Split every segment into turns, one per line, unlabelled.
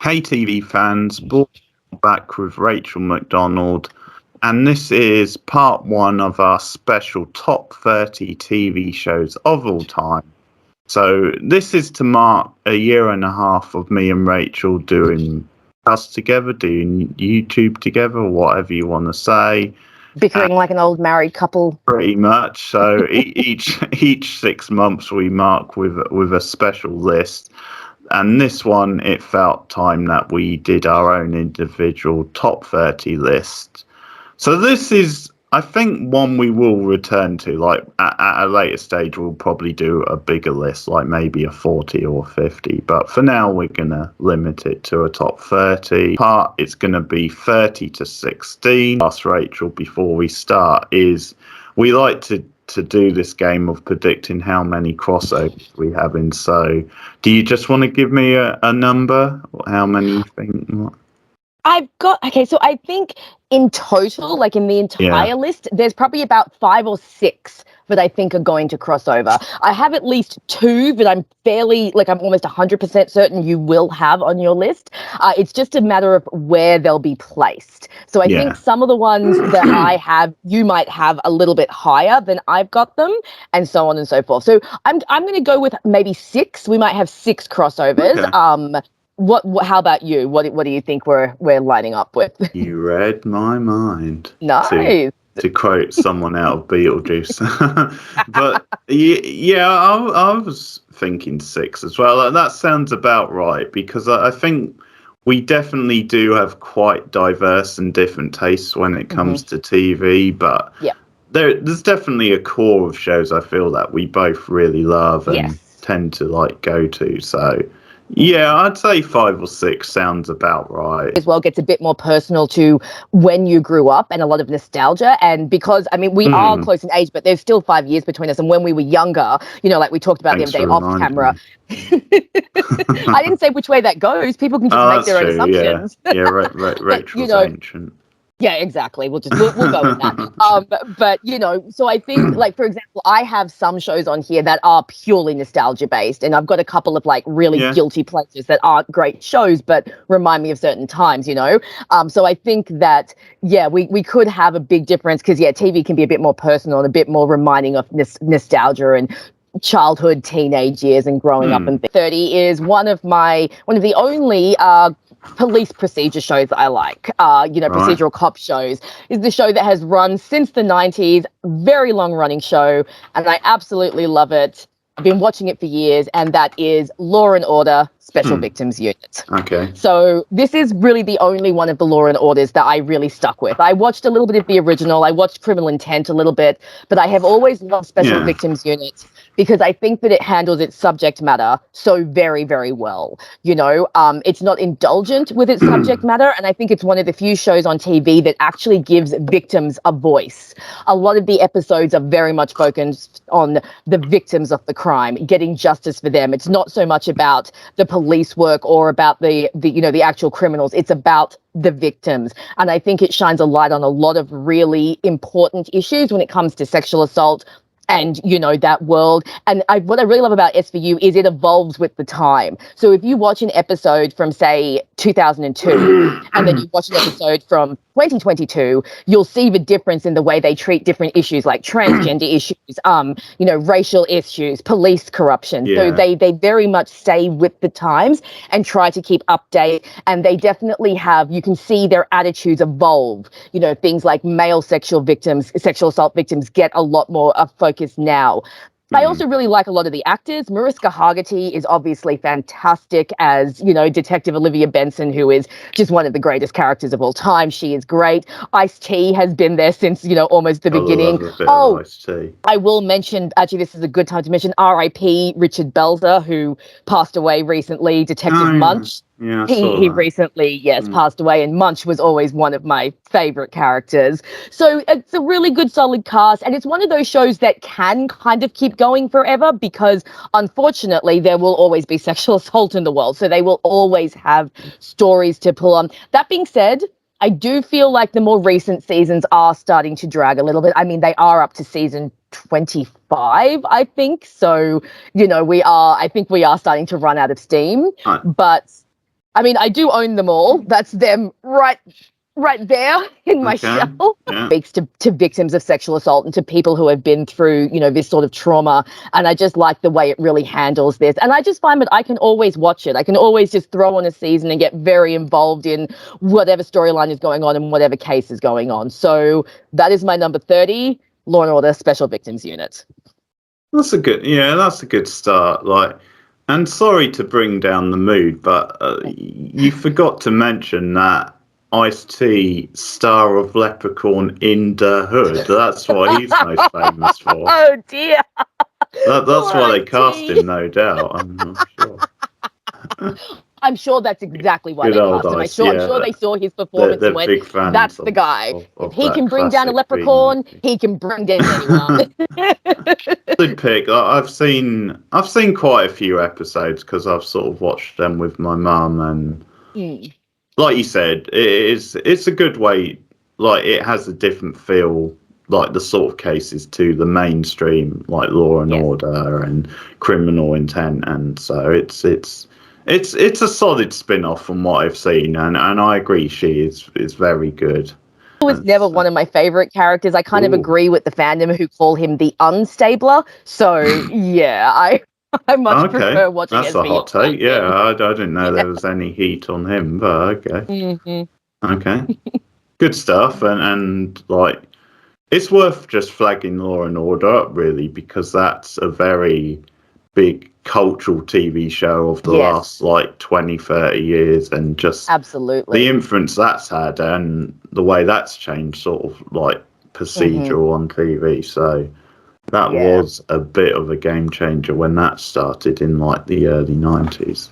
Hey TV fans, back with Rachel Macdonald, and this is part one of our special top 30 TV shows of all time. So this is to mark a year and a half of me and Rachel doing us together, doing YouTube together, or whatever you want to say.
Bickering like an old married couple.
Pretty much. So each 6 months we mark with a special list. And this one, it felt time that we did our own individual top 30 list. So this is, I think, one we will return to. Like at a later stage, we'll probably do a bigger list, like maybe a 40 or 50. But for now, we're going to limit it to a top 30. Part, it's going to be 30 to 16. Ask Rachel before we start is we like to do this game of predicting how many crossovers we have in. So do you just want to give me a number? How many you think?
So I think in total, like in the entire list, there's probably about 5 or 6 that I think are going to cross over. I have at least 2 that I'm almost 100% certain you will have on your list. It's just a matter of where they'll be placed. So I think some of the ones that I have, you might have a little bit higher than I've got them, and so on and so forth. So I'm going to go with maybe 6. We might have 6 crossovers. Okay. How about you? What do you think we're lining up with? You
read my mind.
Nice.
To quote someone out of Beetlejuice. But I was thinking 6 as well. That sounds about right, because I think we definitely do have quite diverse and different tastes when it comes to TV, but there's definitely a core of shows I feel that we both really love and tend to go to. So yeah, I'd say 5 or 6 sounds about right.
As well, gets a bit more personal to when you grew up and a lot of nostalgia. And because, I mean, we are close in age, but there's still 5 years between us. And when we were younger, like we talked about the other day off camera. I didn't say which way that goes. People can just make their own assumptions.
Yeah, Rachel's ancient.
Yeah, exactly. We'll go with that. But so I think, for example, I have some shows on here that are purely nostalgia based, and I've got a couple of really guilty pleasures that aren't great shows but remind me of certain times. So I think that we could have a big difference because TV can be a bit more personal and a bit more reminding of nostalgia and childhood, teenage years, and growing up. And 30 is one of the only police procedure shows that I like. Procedural cop shows is the show that has run since the 90s, very long running show, and I absolutely love it. I've been watching it for years, and that is Law and Order Special Victims Unit.
Okay.
So this is really the only one of the Law and Orders that I really stuck with. I watched a little bit of the original. I watched Criminal Intent a little bit, but I have always loved Special Victims Unit because I think that it handles its subject matter so very, very well. It's not indulgent with its subject matter, and I think it's one of the few shows on TV that actually gives victims a voice. A lot of the episodes are very much focused on the victims of the crime, getting justice for them. It's not so much about the police work or about the actual criminals. It's about the victims. And I think it shines a light on a lot of really important issues when it comes to sexual assault and, that world. And what I really love about SVU is it evolves with the time. So if you watch an episode from, say, 2002, and then you watch an episode from 2022, you'll see the difference in the way they treat different issues like transgender issues, racial issues, police corruption. So they very much stay with the times and try to keep update. And they definitely you can see their attitudes evolve. Things like male sexual assault victims get a lot more focus now. I also really like a lot of the actors. Mariska Hargitay is obviously fantastic as, Detective Olivia Benson, who is just one of the greatest characters of all time. She is great. Ice-T has been there since, almost the beginning. I will mention, actually, this is a good time to mention R.I.P. Richard Belzer, who passed away recently, Detective Munch.
Yeah,
he recently, passed away, and Munch was always one of my favorite characters. So it's a really good, solid cast, and it's one of those shows that can kind of keep going forever because, unfortunately, there will always be sexual assault in the world, so they will always have stories to pull on. That being said, I do feel like the more recent seasons are starting to drag a little bit. I mean, they are up to season 25, I think. So, I think we are starting to run out of steam, but I mean, I do own them all. That's them right there in my
Okay.
shelf.
Yeah.
Speaks to victims of sexual assault and to people who have been through, this sort of trauma. And I just like the way it really handles this. And I just find that I can always watch it. I can always just throw on a season and get very involved in whatever storyline is going on and whatever case is going on. So that is my number 30, Law and Order Special Victims Unit.
That's a good start. Like, and sorry to bring down the mood, but you forgot to mention that Ice-T, star of Leprechaun in the Hood. That's what he's most famous for.
Oh dear.
That's why they
Poor
cast
Ice-T.
him, no doubt. I'm sure.
I'm sure that's exactly why
Good
they
old
cast him.
Ice,
I'm sure they saw his
they're,
performance
they're
and went,
big fans
"That's the guy. If
of
he
that
can bring down a
classic
leprechaun,
B-movie.
he can bring down anyone."
Good pick. I've seen quite a few episodes because I've sort of watched them with my mum, and like you said, it's a good way. Like, it has a different feel, like the sort of cases to the mainstream, like Law and Order and Criminal Intent, and so it's a solid spin-off from what I've seen, and I agree she is very good.
He was never one of my favorite characters. I kind of
Ooh.
agree with the fandom who call him the unstabler. So yeah, I much prefer watching
That's
as
a
beyond
hot take.
that.
Yeah, I didn't know there was any heat on him, but okay. Okay, good stuff, and like, it's worth just flagging Law and Order up, really, because that's a very big cultural TV show of the last like 20, 30 years, and just
absolutely
the influence that's had and the way that's changed sort of like procedural on TV. So that was a bit of a game changer when that started in like the early 90s.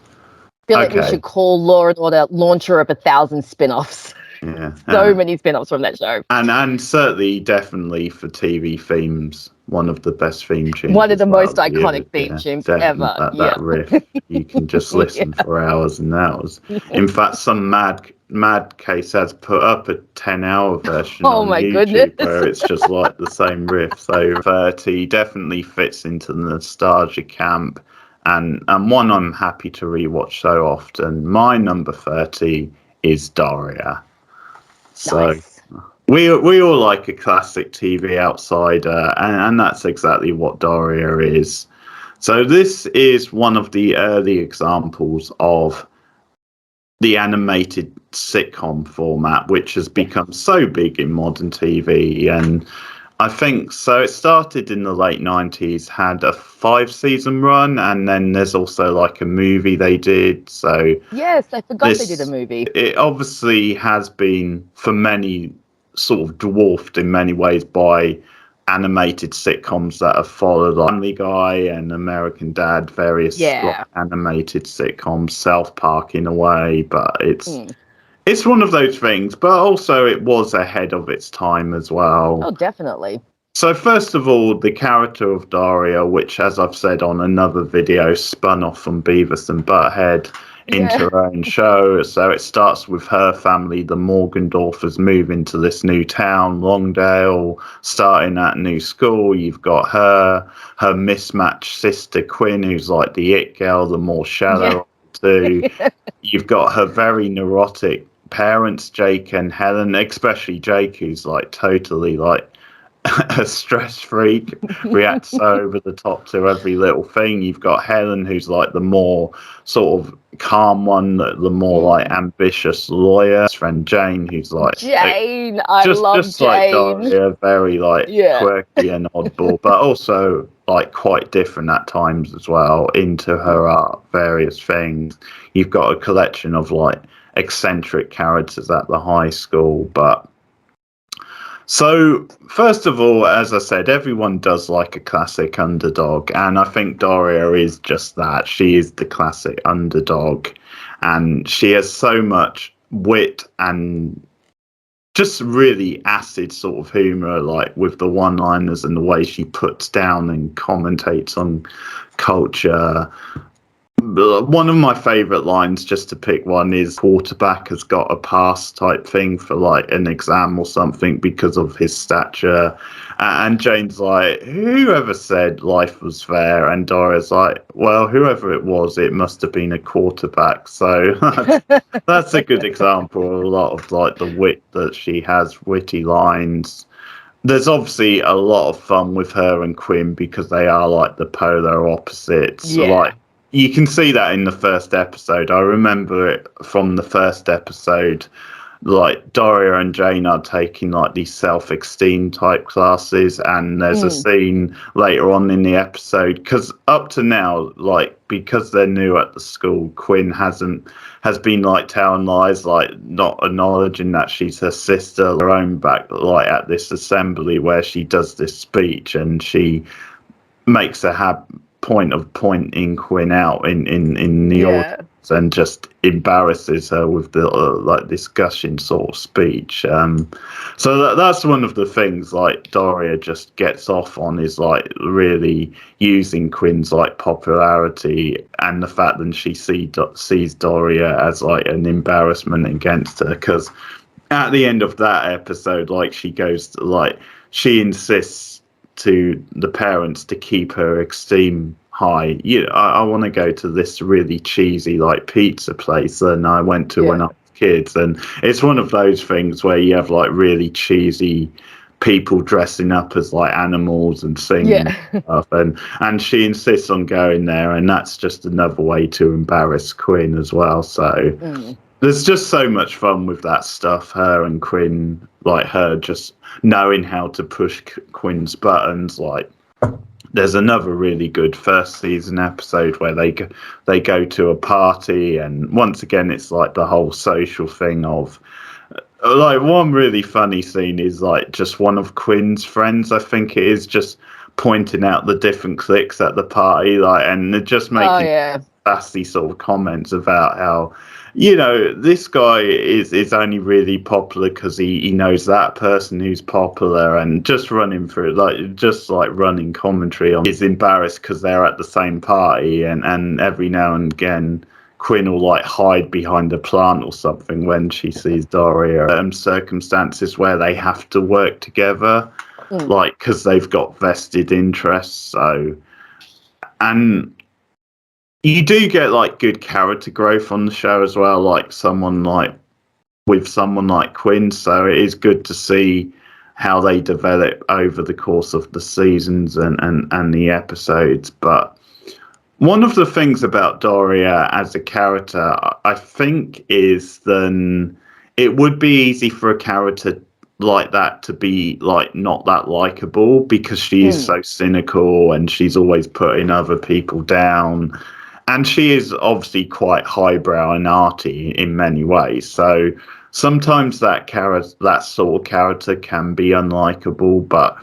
I feel like we should call Law and Order launcher of 1,000 spin-offs.
Yeah.
So many spin-offs from that show.
And certainly, definitely for TV themes, one of the best theme tunes.
One of the most iconic theme tunes ever.
That riff, you can just listen for hours and hours. In fact, some mad case has put up a 10-hour version on
my
YouTube
goodness.
where it's just like the same riff. So 30 definitely fits into the nostalgia camp, and one I'm happy to rewatch so often. My number 30 is Daria. So we all like a classic TV outsider, and that's exactly what Daria is. So this is one of the early examples of the animated sitcom format, which has become so big in modern TV. And I think so. It started in the late 90s, had a 5-season run, and then there's also like a movie they did. So
yes, I forgot they did a movie.
It obviously has been, for many, sort of dwarfed in many ways by animated sitcoms that have followed, like Family Guy and American Dad, various like, animated sitcoms, South Park in a way, but it's one of those things, but also it was ahead of its time as well.
Oh, definitely.
So first of all, the character of Daria, which, as I've said on another video, spun off from Beavis and Butthead into her own show. So it starts with her family, the Morgendorfers, moving to this new town, Longdale, starting at new school. You've got her mismatched sister Quinn, who's like the it girl, the more shallow of the two. You've got her very neurotic parents, Jake and Helen, especially Jake, who's like totally like a stress freak, reacts so over the top to every little thing. You've got Helen, who's like the more sort of calm one, the more like ambitious lawyer. His friend Jane, who's like
Jane, I love
just
Jane.
like Daria, very like quirky and oddball, but also like quite different at times as well, into her art, various things. You've got a collection of like eccentric characters at the high school, but so, first of all, as I said, everyone does like a classic underdog, and I think Daria is just that. She is the classic underdog, and she has so much wit and just really acid sort of humour, like with the one-liners and the way she puts down and commentates on culture. One of my favourite lines, just to pick one, is quarterback has got a pass type thing for like an exam or something because of his stature. And Jane's like, whoever said life was fair? And Doria's like, well, whoever it was, it must have been a quarterback. So that's a good example of a lot of like the wit that she has, witty lines. There's obviously a lot of fun with her and Quinn because they are like the polar opposites.
Yeah.
Like you can see that in the first episode. I remember it from the first episode. Like Doria and Jane are taking like these self-esteem type classes, and there's a scene later on in the episode because up to now, like because they're new at the school, Quinn has been like telling lies, like not acknowledging that she's her sister. Her own back, like at this assembly where she does this speech, and she makes a point of pointing Quinn out in the audience and just embarrasses her with the like this gushing sort of speech. So that's one of the things like Doria just gets off on, is like really using Quinn's like popularity and the fact that she sees Doria as like an embarrassment against her, because at the end of that episode, like she goes to, like she insists to the parents to keep her esteem high. I want to go to this really cheesy like pizza place and I went to when I was kids, and it's one of those things where you have like really cheesy people dressing up as like animals and singing stuff, and she insists on going there, and that's just another way to embarrass Quinn as well. So there's just so much fun with that stuff, her and Quinn, like her just knowing how to push Quinn's buttons. Like there's another really good first season episode where they go to a party, and once again it's like the whole social thing of like one really funny scene is like just one of Quinn's friends, I think it is, just pointing out the different cliques at the party, like, and they're just making sassy sort of comments about how, this guy is only really popular because he knows that person who's popular, and just running through running commentary on is embarrassed because they're at the same party, and every now and again Quinn will like hide behind a plant or something when she sees Doria. Circumstances where they have to work together, like because they've got vested interests. So, and you do get like good character growth on the show as well, like someone like Quinn. So it is good to see how they develop over the course of the seasons and the episodes. But one of the things about Doria as a character, I think, is then it would be easy for a character like that to be like not that likable because she is so cynical and she's always putting other people down. And she is obviously quite highbrow and arty in many ways. So sometimes that sort of character can be unlikable. But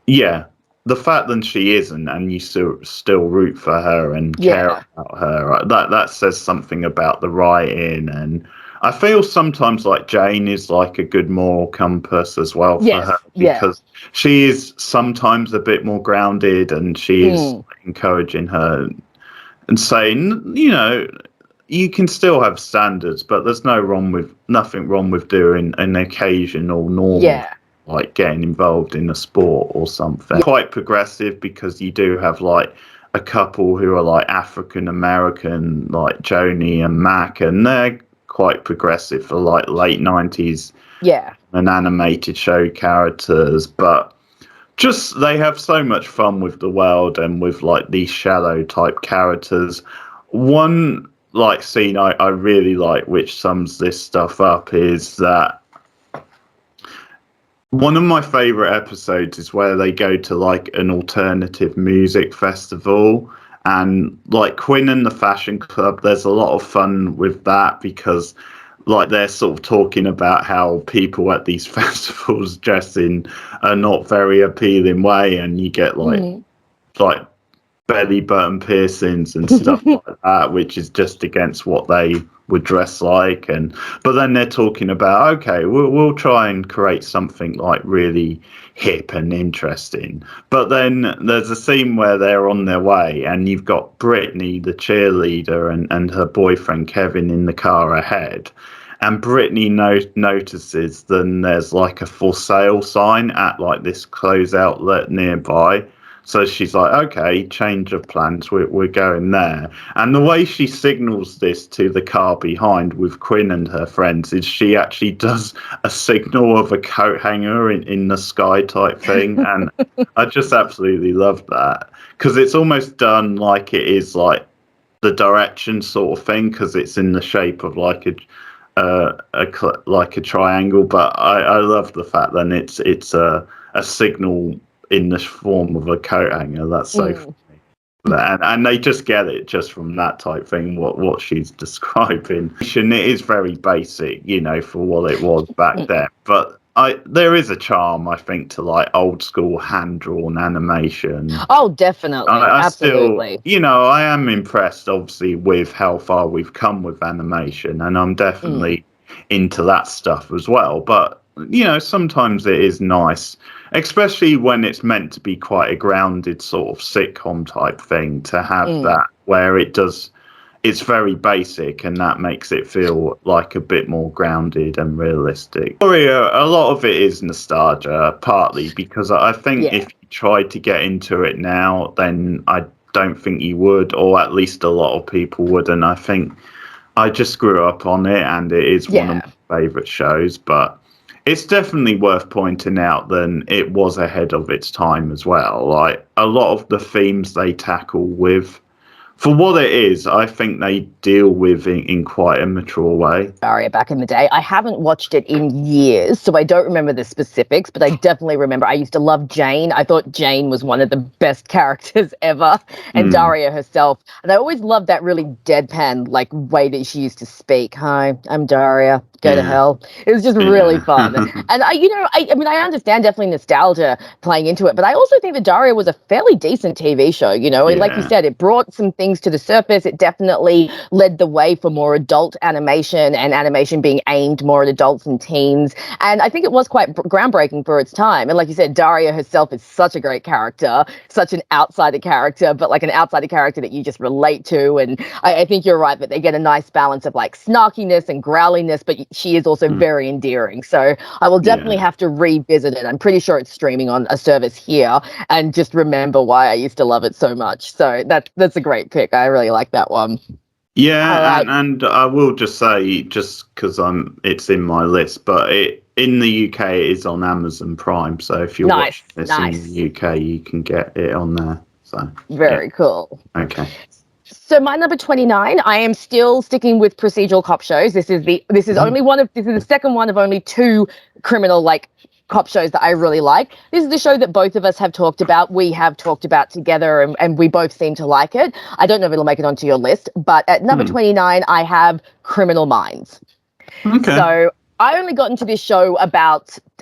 yeah, the fact that she isn't, and you still root for her and care about her, that says something about the writing. And I feel sometimes like Jane is like a good moral compass as well for her, because she is sometimes a bit more grounded, and she is encouraging her and saying, you can still have standards, but there's nothing wrong with doing an occasional normal, like getting involved in a sport or something. Quite progressive, because you do have like a couple who are like African American, like Joni and Mac, and they're quite progressive for like late 90s and animated show characters, but just they have so much fun with the world and with like these shallow type characters. One like scene I really like, which sums this stuff up, is that one of my favorite episodes is where they go to like an alternative music festival, and like Quinn and the Fashion Club, there's a lot of fun with that because like they're sort of talking about how people at these festivals dress in a not very appealing way, and you get like belly button piercings and stuff like that, which is just against what they would dress like. And but then they're talking about, okay, we'll try and create something like really hip and interesting. But then there's a scene where they're on their way, and you've got Brittany, the cheerleader, and her boyfriend Kevin in the car ahead. And Brittany notices then there's like a for sale sign at like this clothes outlet nearby. So she's like, okay, change of plans, we're going there. And the way she signals this to the car behind with Quinn and her friends is she actually does a signal of a coat hanger in the sky type thing. And I just absolutely love that, because it's almost done like it is like the direction sort of thing, because it's in the shape of like like a triangle. But I love the fact that it's a signal in the form of a coat hanger. That's so funny. And they just get it just from that type thing, what she's describing. It is very basic, for what it was back then. But there is a charm, I think, to like old school hand drawn animation.
Oh, definitely. Absolutely.
Still, I am impressed, obviously, with how far we've come with animation, and I'm definitely into that stuff as well. But sometimes it is nice, especially when it's meant to be quite a grounded sort of sitcom type thing, to have that where it's very basic, and that makes it feel like a bit more grounded and realistic. A lot of it is nostalgia, partly because I think if you tried to get into it now, then I don't think you would, or at least a lot of people wouldn't. I think I just grew up on it, and it is one of my favourite shows. But it's definitely worth pointing out that it was ahead of its time as well. Like, a lot of the themes they tackle with, for what it is, I think they deal with in quite a mature way.
Daria back in the day. I haven't watched it in years, so I don't remember the specifics, but I definitely remember I used to love Jane. I thought Jane was one of the best characters ever, and Daria herself. And I always loved that really deadpan like way that she used to speak. Hi, I'm Daria. Go to hell. It was just really fun. And I understand definitely nostalgia playing into it, but I also think that Daria was a fairly decent TV show, and like you said, it brought some things to the surface. It definitely led the way for more adult animation, and animation being aimed more at adults and teens. And I think it was quite groundbreaking for its time. And like you said, Daria herself is such a great character, such an outsider character, but like an outsider character that you just relate to. And I think you're right that they get a nice balance of like snarkiness and growliness, but she is also very endearing. So I will definitely have to revisit it. I'm pretty sure it's streaming on a service here, and just remember why I used to love it so much. So that's a great pick. I really like that one.
Yeah, and I will just say, just because it's in my list, but in the UK it is on Amazon Prime. So if you're watching this in the UK, you can get it on there. So
very cool.
Okay.
So my number 29, I am still sticking with procedural cop shows. This is the second one of only two criminal cop shows that I really like. This is the show that both of us have talked about. We have talked about together, and we both seem to like it. I don't know if it'll make it onto your list, but at number 29, I have Criminal Minds.
Okay.
So I only got into this show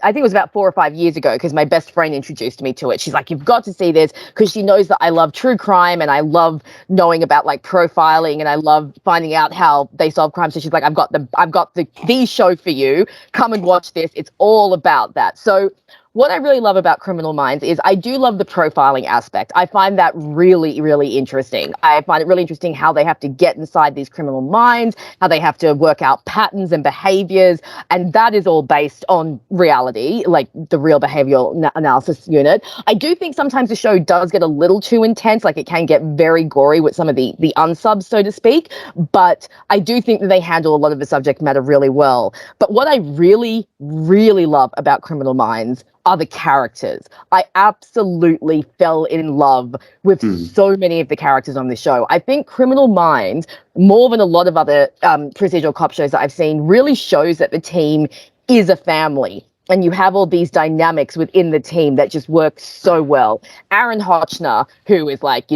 I think it was about 4 or 5 years ago, because my best friend introduced me to it. She's like, you've got to see this, because she knows that I love true crime, and I love knowing about profiling, and I love finding out how they solve crime. So she's like, I've got the show for you. Come and watch this. It's all about that. So what I really love about Criminal Minds is I do love the profiling aspect. I find that really, really interesting. I find it really interesting how they have to get inside these criminal minds, how they have to work out patterns and behaviors. And that is all based on reality, like the real behavioral analysis unit. I do think sometimes the show does get a little too intense, like it can get very gory with some of the unsubs, so to speak. But I do think that they handle a lot of the subject matter really well. But what I really, really love about Criminal Minds are the characters. I absolutely fell in love with so many of the characters on the show. I think Criminal Minds, more than a lot of other procedural cop shows that I've seen, really shows that the team is a family. and you have all these dynamics within the team that just work so well. Aaron Hotchner, who is like,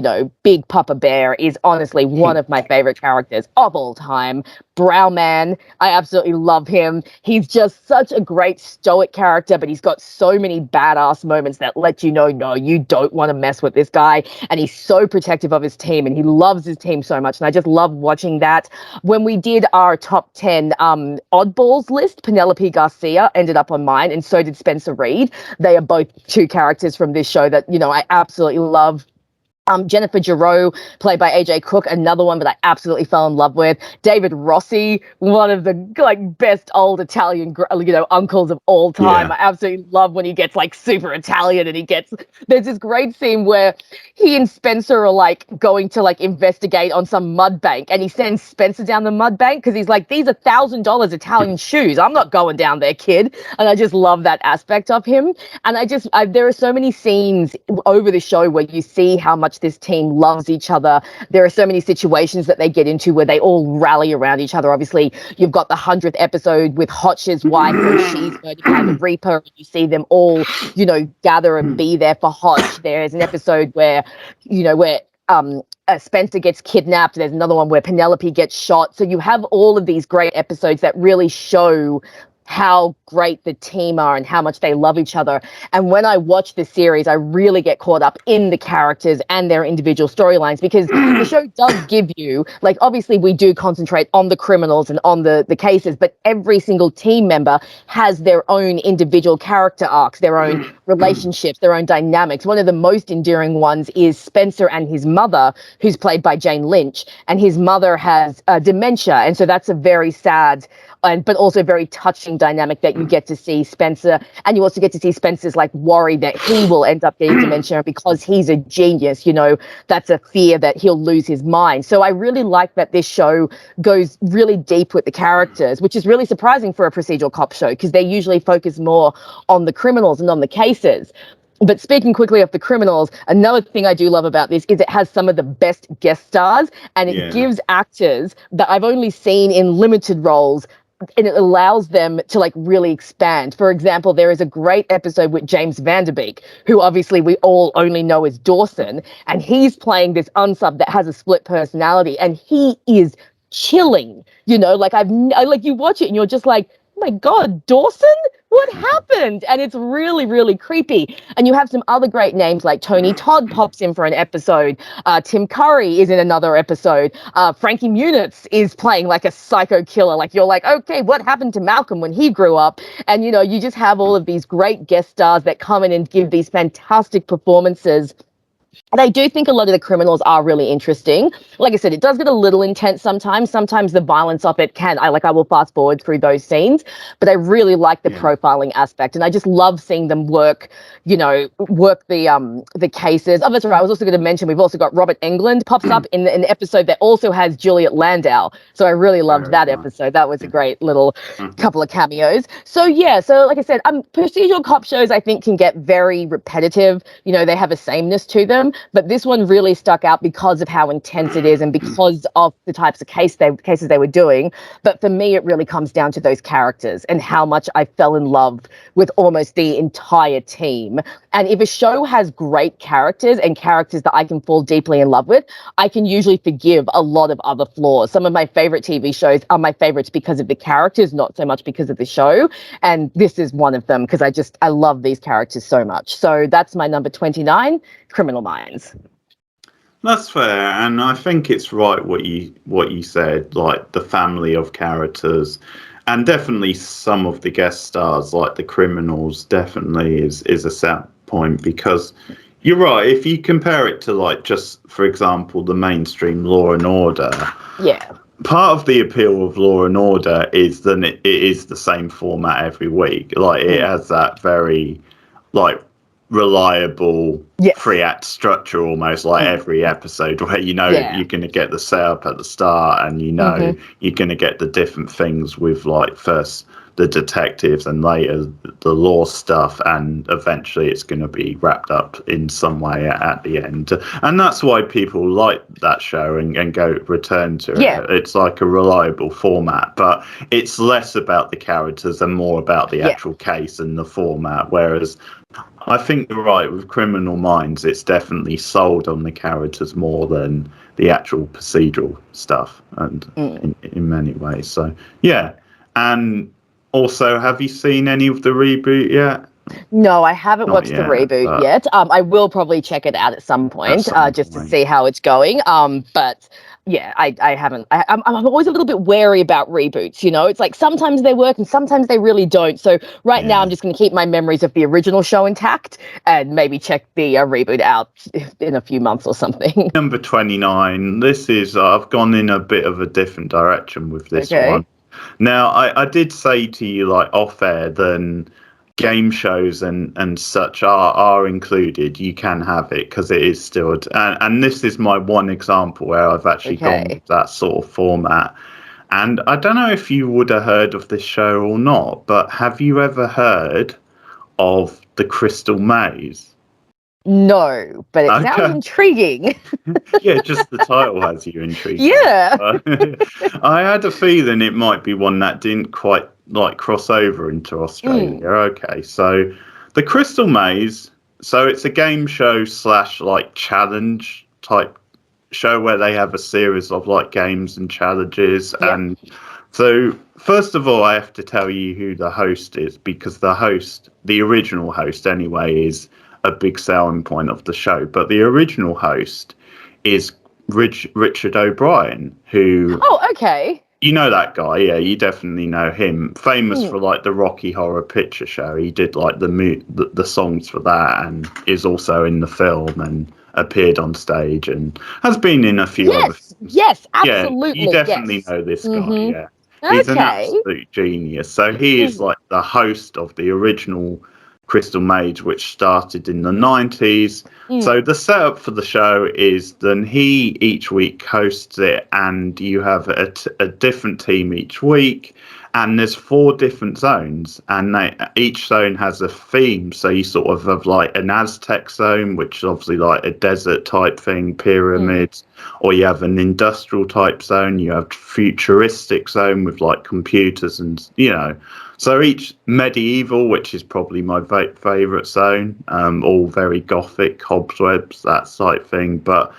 Big Papa Bear, is honestly one of my favorite characters of all time. Brown Man, I absolutely love him. He's just such a great stoic character, but he's got so many badass moments that let you know, no, you don't want to mess with this guy. And he's so protective of his team, and he loves his team so much. And I just love watching that. When we did our top 10 oddballs list, Penelope Garcia ended up on mine, and so did Spencer Reid. They are both two characters from this show that, I absolutely love. Jennifer Giroux, played by AJ Cook, another one that I absolutely fell in love with. David Rossi, one of the best old Italian, uncles of all time.
Yeah.
I absolutely love when he gets super Italian, and there's this great scene where he and Spencer are going to investigate on some mud bank, and he sends Spencer down the mud bank because he's like, these are $1,000 Italian shoes. I'm not going down there, kid. And I just love that aspect of him. And there are so many scenes over the show where you see how much this team loves each other. There are so many situations that they get into where they all rally around each other. Obviously, you've got the 100th episode with Hotch's wife when she's murdered by the Reaper, and you see them all, gather and be there for Hotch. There's an episode where Spencer gets kidnapped. There's another one where Penelope gets shot. So you have all of these great episodes that really show how great the team are and how much they love each other. And when I watch the series, I really get caught up in the characters and their individual storylines, because the show does give you, obviously we do concentrate on the criminals and on the cases, but every single team member has their own individual character arcs, their own relationships, their own dynamics. One of the most endearing ones is Spencer and his mother, who's played by Jane Lynch, and his mother has dementia. And so that's a very sad but also very touching dynamic that you get to see Spencer, and you also get to see Spencer's worry that he will end up getting dementia because he's a genius. That's a fear that he'll lose his mind. So I really like that this show goes really deep with the characters, which is really surprising for a procedural cop show, because they usually focus more on the criminals and on the cases. But speaking quickly of the criminals, another thing I do love about this is it has some of the best guest stars, and it gives actors that I've only seen in limited roles, and it allows them to really expand. For example, there is a great episode with James Van Der Beek, who obviously we all only know as Dawson, and he's playing this unsub that has a split personality, and he is chilling. You watch it and you're just like, oh my God, Dawson? What happened? And it's really, really creepy. And you have some other great names, like Tony Todd pops in for an episode. Tim Curry is in another episode. Frankie Muniz is playing a psycho killer. You're like, okay, what happened to Malcolm when he grew up? And, you just have all of these great guest stars that come in and give these fantastic performances. And I do think a lot of the criminals are really interesting. Like I said, it does get a little intense sometimes. Sometimes the violence of it I will fast forward through those scenes, but I really like the profiling aspect. And I just love seeing them work the cases. Oh, that's right. I was also going to mention, we've also got Robert Englund pops up in an episode that also has Juliet Landau. So I really loved that episode. That was a great little couple of cameos. So like I said, procedural cop shows I think can get very repetitive. They have a sameness to them. But this one really stuck out because of how intense it is and because of the types of cases they were doing. But for me, it really comes down to those characters and how much I fell in love with almost the entire team. And if a show has great characters and characters that I can fall deeply in love with, I can usually forgive a lot of other flaws. Some of my favorite TV shows are my favorites because of the characters, not so much because of the show. And this is one of them because I love these characters so much. So that's my number 29, Criminal Minds.
That's fair, and I think it's right what you said, the family of characters, and definitely some of the guest stars, like the criminals, definitely is a set point, because you're right. If you compare it to just, for example, the mainstream Law and Order, part of the appeal of Law and Order is that it is the same format every week. It has that very reliable 3-act structure, almost every episode, where you're going to get the setup at the start, and you're going to get the different things with first the detectives and later the law stuff, and eventually it's going to be wrapped up in some way at the end. And that's why people like that show and go return to it. It's like a reliable format, but it's less about the characters and more about the actual case and the format. Whereas I think you're right, with Criminal Minds, it's definitely sold on the characters more than the actual procedural stuff, and in many ways. So yeah. And also, have you seen any of the reboot yet?
No, I haven't watched the reboot yet. I will probably check it out at some point, just to see how it's going. But yeah, I haven't. I'm always a little bit wary about reboots. You know, it's like sometimes they work and sometimes they really don't. So right now, I'm just going to keep my memories of the original show intact and maybe check the reboot out in a few months or something.
Number 29. This is I've gone in a bit of a different direction with this one. Now, I did say to you, like, off air, then game shows and such are included. You can have it because it is still... And this is my one example where I've actually gone with that sort of format. And I don't know if you would have heard of this show or not, but have you ever heard of The Crystal Maze?
No, but it sounds intriguing.
Yeah, just the title has you intrigued.
Yeah.
I had a feeling it might be one that didn't quite like cross over into Australia. Okay, so The Crystal Maze, so it's a game show / like challenge type show where they have a series of like games and challenges. And so first of all, I have to tell you who the host is, because the original host anyway, is a big selling point of the show. But the original host is Richard O'Brien, who... Oh, okay. You know that guy, yeah, you definitely know him. Famous for like the Rocky Horror Picture Show. He did like the songs for that, and is also in the film and appeared on stage and has been in a few other films.
Yes, absolutely.
Yeah, you definitely know this guy, yeah. He's an absolute genius. So he is like the host of the original Crystal Maze, which started in the 90s. So the setup for the show is then he each week hosts it, and you have a different team each week, and there's 4 different zones, and each zone has a theme. So you sort of have like an Aztec zone, which is obviously like a desert type thing, pyramids, or you have an industrial type zone, you have futuristic zone with like computers and, you know. So each medieval, which is probably my favourite zone, all very gothic, cobwebs, that type thing. But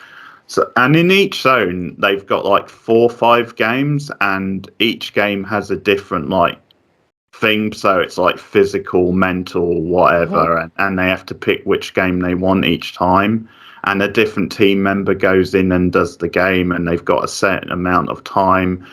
and in each zone, they've got like 4 or 5 games, and each game has a different like thing. So it's like physical, mental, whatever, and they have to pick which game they want each time. And a different team member goes in and does the game, and they've got a set amount of time.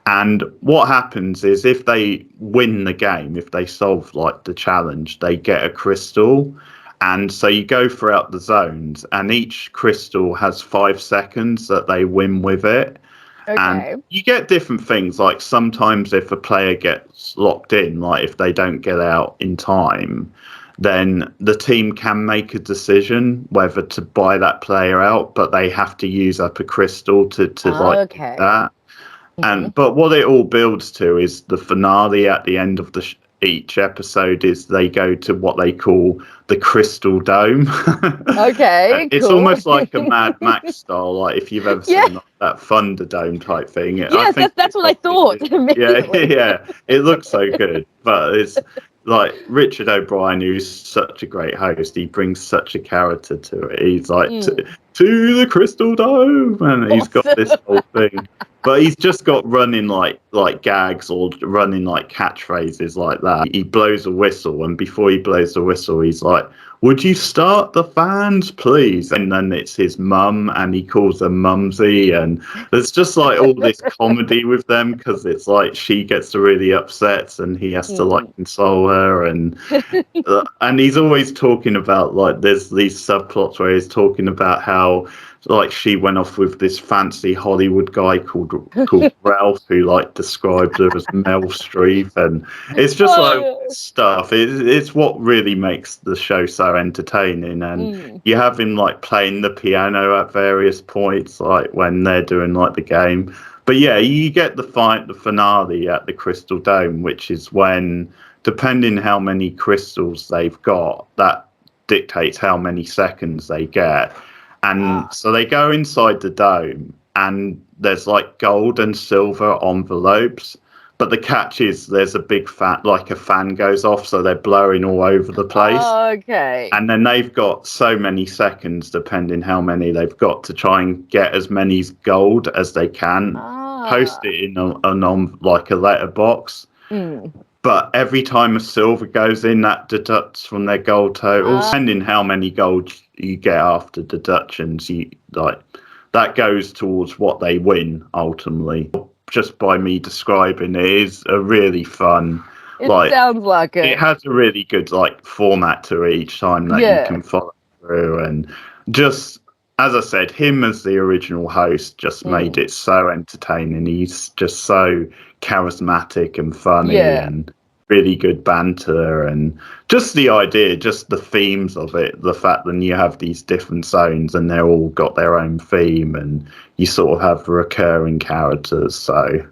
And what happens is if they win the game, if they solve like the challenge, they get a crystal. And so you go throughout the zones, and each crystal has 5 seconds that they win with it. And you get different things. Like sometimes if a player gets locked in, like if they don't get out in time, then the team can make a decision whether to buy that player out, but they have to use up a crystal to like that. And but what it all builds to is the finale at the end of each episode is they go to what they call the Crystal Dome. It's almost like a Mad Max style, like if you've ever seen like that Thunderdome type thing.
Yes, that's what I thought.
Yeah, it looks so good, but it's like Richard O'Brien, who's such a great host, he brings such a character to it. He's like to the Crystal Dome, and he's got this whole thing. But he's just got running like gags or running like catchphrases like that. He blows a whistle, and before he blows the whistle, he's like, "Would you start the fans, please?" And then it's his mum, and he calls her Mumsy, and there's just like all this comedy with them, because it's like she gets really upset, and he has to like console her, and he's always talking about like there's these subplots where he's talking about how like she went off with this fancy Hollywood guy called Ralph, who like described her as Mel Streep, and it's just like stuff. It's what really makes the show so entertaining, and you have him like playing the piano at various points, like when they're doing like the game. But But yeah, you get the finale at the Crystal Dome, which is when, depending how many crystals they've got, that dictates how many seconds they get. And so they go inside the dome, and there's like gold and silver envelopes. But the catch is there's a big a fan goes off, so they're blowing all over the place.
Okay.
And then they've got so many seconds, depending how many they've got, to try and get as many gold as they can. Post it in a letterbox. But every time a silver goes in, that deducts from their gold total. Depending how many gold you get after deductions, that goes towards what they win ultimately. Just by me describing it, is a really fun.
It sounds like it.
It has a really good format to it each time that you can follow through, and just as I said, him as the original host just made it so entertaining. He's just so charismatic and funny and really good banter, and just the idea, just the themes of it, the fact that you have these different zones and they're all got their own theme, and you sort of have recurring characters. So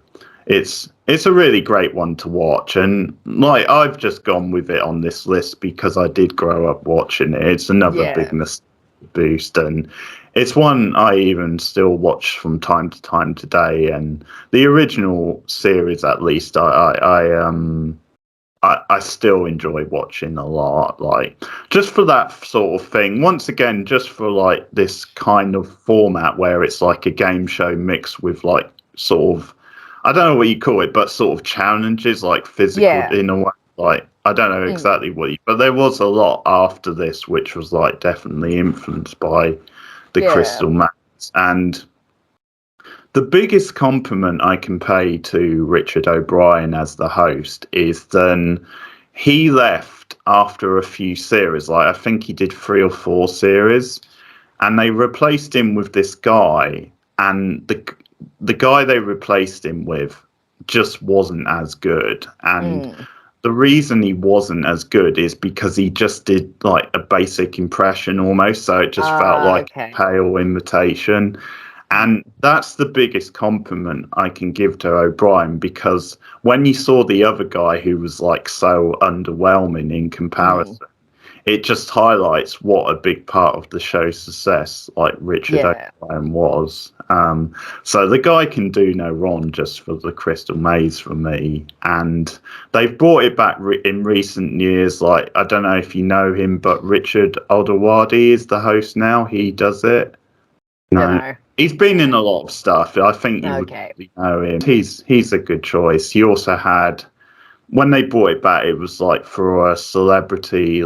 it's a really great one to watch, and I've just gone with it on this list because I did grow up watching it. It's another big nostalgia boost, and it's one I even still watch from time to time today. And the original series, at least, I still enjoy watching a lot, just for that sort of thing. Once again, just for this kind of format where it's like a game show mixed with sort of, I don't know what you call it, but sort of challenges, physical in a way. I don't know exactly but there was a lot after this, which was definitely influenced by the Crystal Maze. And the biggest compliment I can pay to Richard O'Brien as the host is then he left after a few series. I think he did 3 or 4 series, and they replaced him with this guy, and the guy they replaced him with just wasn't as good. And the reason he wasn't as good is because he just did a basic impression almost, so it just felt like a pale imitation. And that's the biggest compliment I can give to O'Brien, because when you saw the other guy who was so underwhelming in comparison, it just highlights what a big part of the show's success Richard O'Brien was. So the guy can do no wrong just for the Crystal Maze for me. And they've brought it back in recent years. I don't know if you know him, but Richard Odawadi is the host now. He does it. No. He's been in a lot of stuff. I think you would probably know him. He's a good choice. He also had, when they brought it back, it was for a celebrity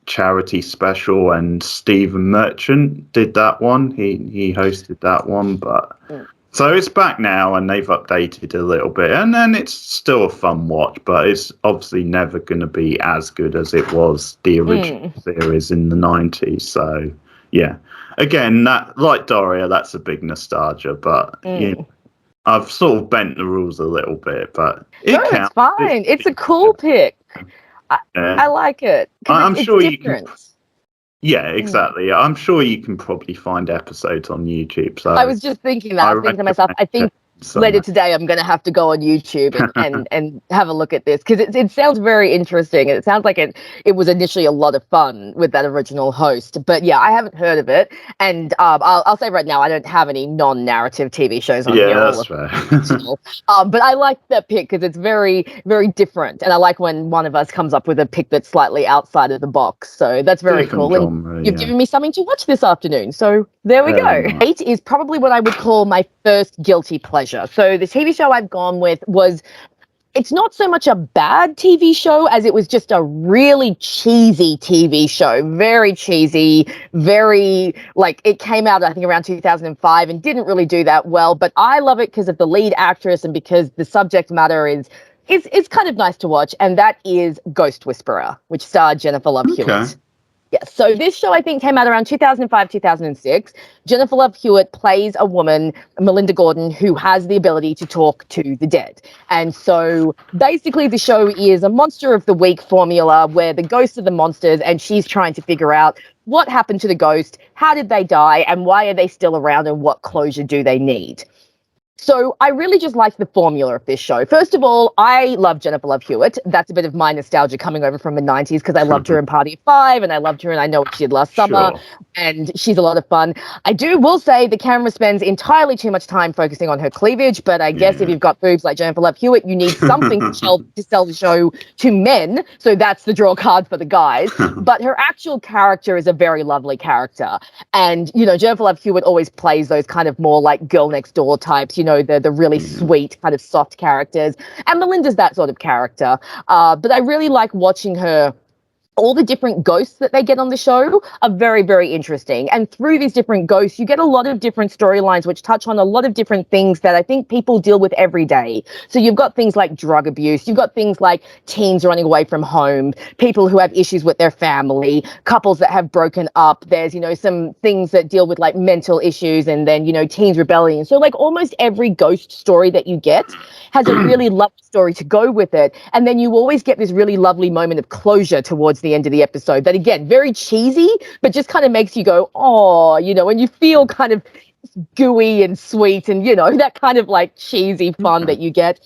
charity special, and Stephen Merchant did that one. He hosted that one, but so it's back now, and they've updated a little bit, and then it's still a fun watch, but it's obviously never going to be as good as it was the original series in the 90s. So yeah. Again, that Daria, that's a big nostalgia, but I've sort of bent the rules a little bit, but counts.
It's fine. It's a cool pick. I like it.
I'm sure
different.
You can. Yeah, exactly. I'm sure you can probably find episodes on YouTube. So
I was just thinking that. I was thinking to myself, I think later today I'm going to have to go on YouTube and have a look at this, because it sounds very interesting. It sounds like it was initially a lot of fun with that original host. But yeah, I haven't heard of it. And I'll say right now, I don't have any non-narrative TV shows on here.
Yeah, that's fair.
But I like that pick because it's very, very different. And I like when one of us comes up with a pick that's slightly outside of the box. So that's very cool.
Genre,
and you've given me something to watch this afternoon. So there we go. Nice. 8 is probably what I would call my first guilty pleasure. So the TV show I've gone with it's not so much a bad TV show as it was just a really cheesy TV show. Very cheesy, very, it came out, I think, around 2005 and didn't really do that well. But I love it because of the lead actress and because the subject matter is kind of nice to watch. And that is Ghost Whisperer, which starred Jennifer Love Hewitt. Yeah, so this show, I think, came out around 2005, 2006. Jennifer Love Hewitt plays a woman, Melinda Gordon, who has the ability to talk to the dead. And so basically the show is a Monster of the Week formula where the ghosts are the monsters, and she's trying to figure out what happened to the ghost, how did they die, and why are they still around, and what closure do they need. So I really just like the formula of this show. First of all, I love Jennifer Love Hewitt. That's a bit of my nostalgia coming over from the 90s because I loved her in Party of Five and I loved her and I Know What She Did Last Summer,
Sure.
and she's a lot of fun. Will say the camera spends entirely too much time focusing on her cleavage, but I guess if
Yeah.
you've got boobs like Jennifer Love Hewitt, you need something to sell the show to men. So that's the draw card for the guys. But her actual character is a very lovely character. And, Jennifer Love Hewitt always plays those kind of more like girl next door types, the really sweet kind of soft characters. And Melinda's that sort of character. But I really like watching her. All the different ghosts that they get on the show are very, very interesting. And through these different ghosts, you get a lot of different storylines which touch on a lot of different things that I think people deal with every day. So you've got things like drug abuse, you've got things like teens running away from home, people who have issues with their family, couples that have broken up. There's, some things that deal with like mental issues and then, teens rebelling. So like almost every ghost story that you get has a really lovely story to go with it. And then you always get this really lovely moment of closure towards the end of the episode that, again, very cheesy, but just kind of makes you go, oh, and you feel kind of gooey and sweet and, that kind of like cheesy fun that you get.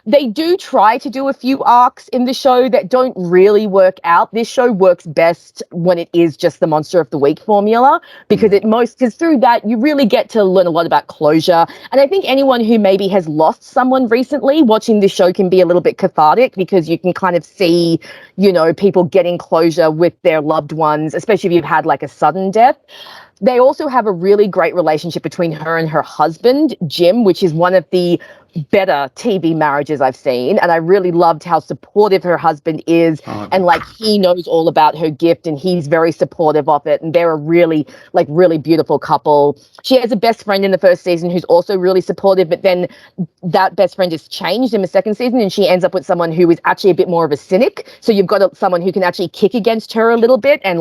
They do try to do a few arcs in the show that don't really work out. This show works best when it is just the Monster of the Week formula because because through that you really get to learn a lot about closure. And I think anyone who maybe has lost someone recently, watching this show can be a little bit cathartic because you can kind of see, people getting closure with their loved ones, especially if you've had like a sudden death. They also have a really great relationship between her and her husband, Jim, which is one of the better TV marriages I've seen. And I really loved how supportive her husband is. And like he knows all about her gift and he's very supportive of it. And they're a really beautiful couple. She has a best friend in the first season who's also really supportive, but then that best friend is changed in the second season and she ends up with someone who is actually a bit more of a cynic. So you've got someone who can actually kick against her a little bit and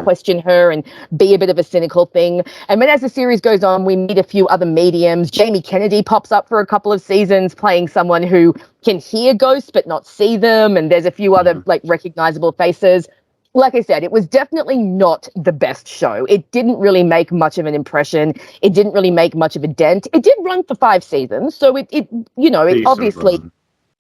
question her and be a bit of a cynical thing. And then as the series goes on, we meet a few other mediums. Jamie Kennedy pops up for a couple of seasons playing someone who can hear ghosts but not see them. And there's a few other like recognizable faces. Like I said, it was definitely not the best show. It didn't really make much of an impression. It didn't really make much of a dent. It did run for 5 seasons. So it obviously,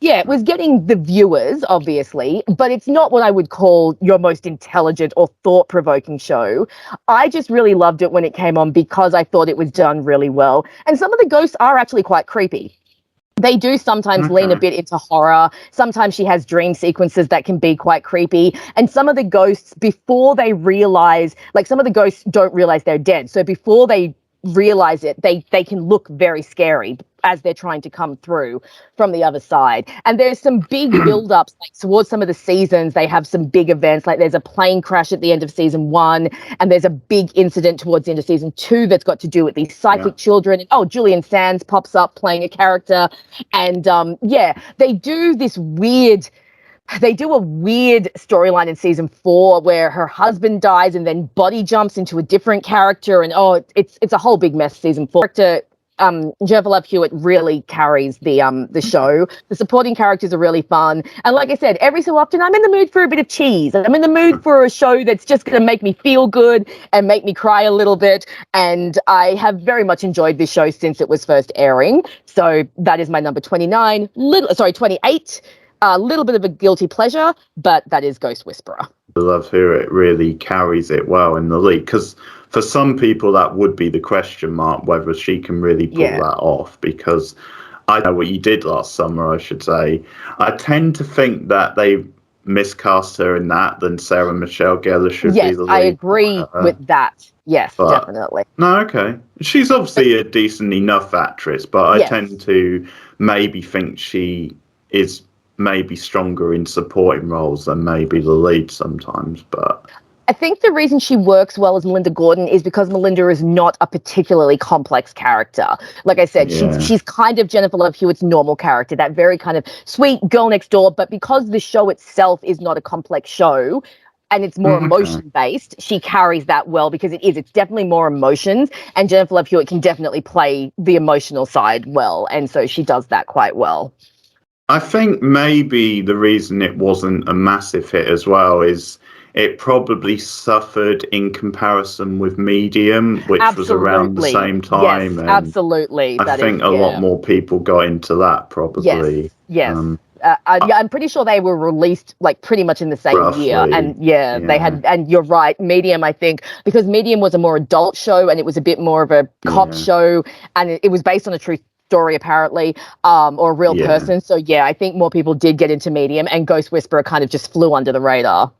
yeah, it was getting the viewers, obviously, but it's not what I would call your most intelligent or thought-provoking show. I just really loved it when it came on because I thought it was done really well. And some of the ghosts are actually quite creepy. They do sometimes lean a bit into horror. Sometimes she has dream sequences that can be quite creepy. And some of the ghosts, before they realize, like some of the ghosts don't realize they're dead. So before they realize it, they can look very scary as they're trying to come through from the other side. And there's some big build-ups, like towards some of the seasons, they have some big events, like there's a plane crash at the end of season 1, and there's a big incident towards the end of season 2 that's got to do with these psychic children. And, Julian Sands pops up playing a character. And they do this weird... They do a weird storyline in season 4 where her husband dies and then body jumps into a different character. And it's a whole big mess. Season 4. Jennifer Love Hewitt really carries the show. The supporting characters are really fun. And like I said, every so often I'm in the mood for a bit of cheese. I'm in the mood for a show that's just going to make me feel good and make me cry a little bit. And I have very much enjoyed this show since it was first airing. So that is my number 28. A little bit of a guilty pleasure, but that is Ghost Whisperer.
I love who it really carries it well in the league, because for some people that would be the question mark whether she can really pull that off, because I know what you did last summer, I should say. I tend to think that they miscast her in that than Sarah Michelle Gellar should be the lead.
Yes, I agree with that. Yes, definitely.
No, okay. She's obviously a decent enough actress, but I tend to maybe think she is maybe stronger in supporting roles than maybe the lead sometimes. But
I think the reason she works well as Melinda Gordon is because Melinda is not a particularly complex character. Like I said, she's kind of Jennifer Love Hewitt's normal character, that very kind of sweet girl next door. But because the show itself is not a complex show and it's more emotion-based, she carries that well because it's definitely more emotions. And Jennifer Love Hewitt can definitely play the emotional side well. And so she does that quite well.
I think maybe the reason it wasn't a massive hit as well is it probably suffered in comparison with Medium, which was around the same time.
Yes,
And
absolutely.
I
That is,
think a lot more people got into that probably.
Yes. Yeah, I'm pretty sure they were released like pretty much in the same year.
Roughly,
And yeah, they had, and you're right, Medium, I think, because Medium was a more adult show and it was a bit more of a cop show, and it was based on a true story apparently, or a real person. So yeah, I think more people did get into Medium, and Ghost Whisperer kind of just flew under the radar.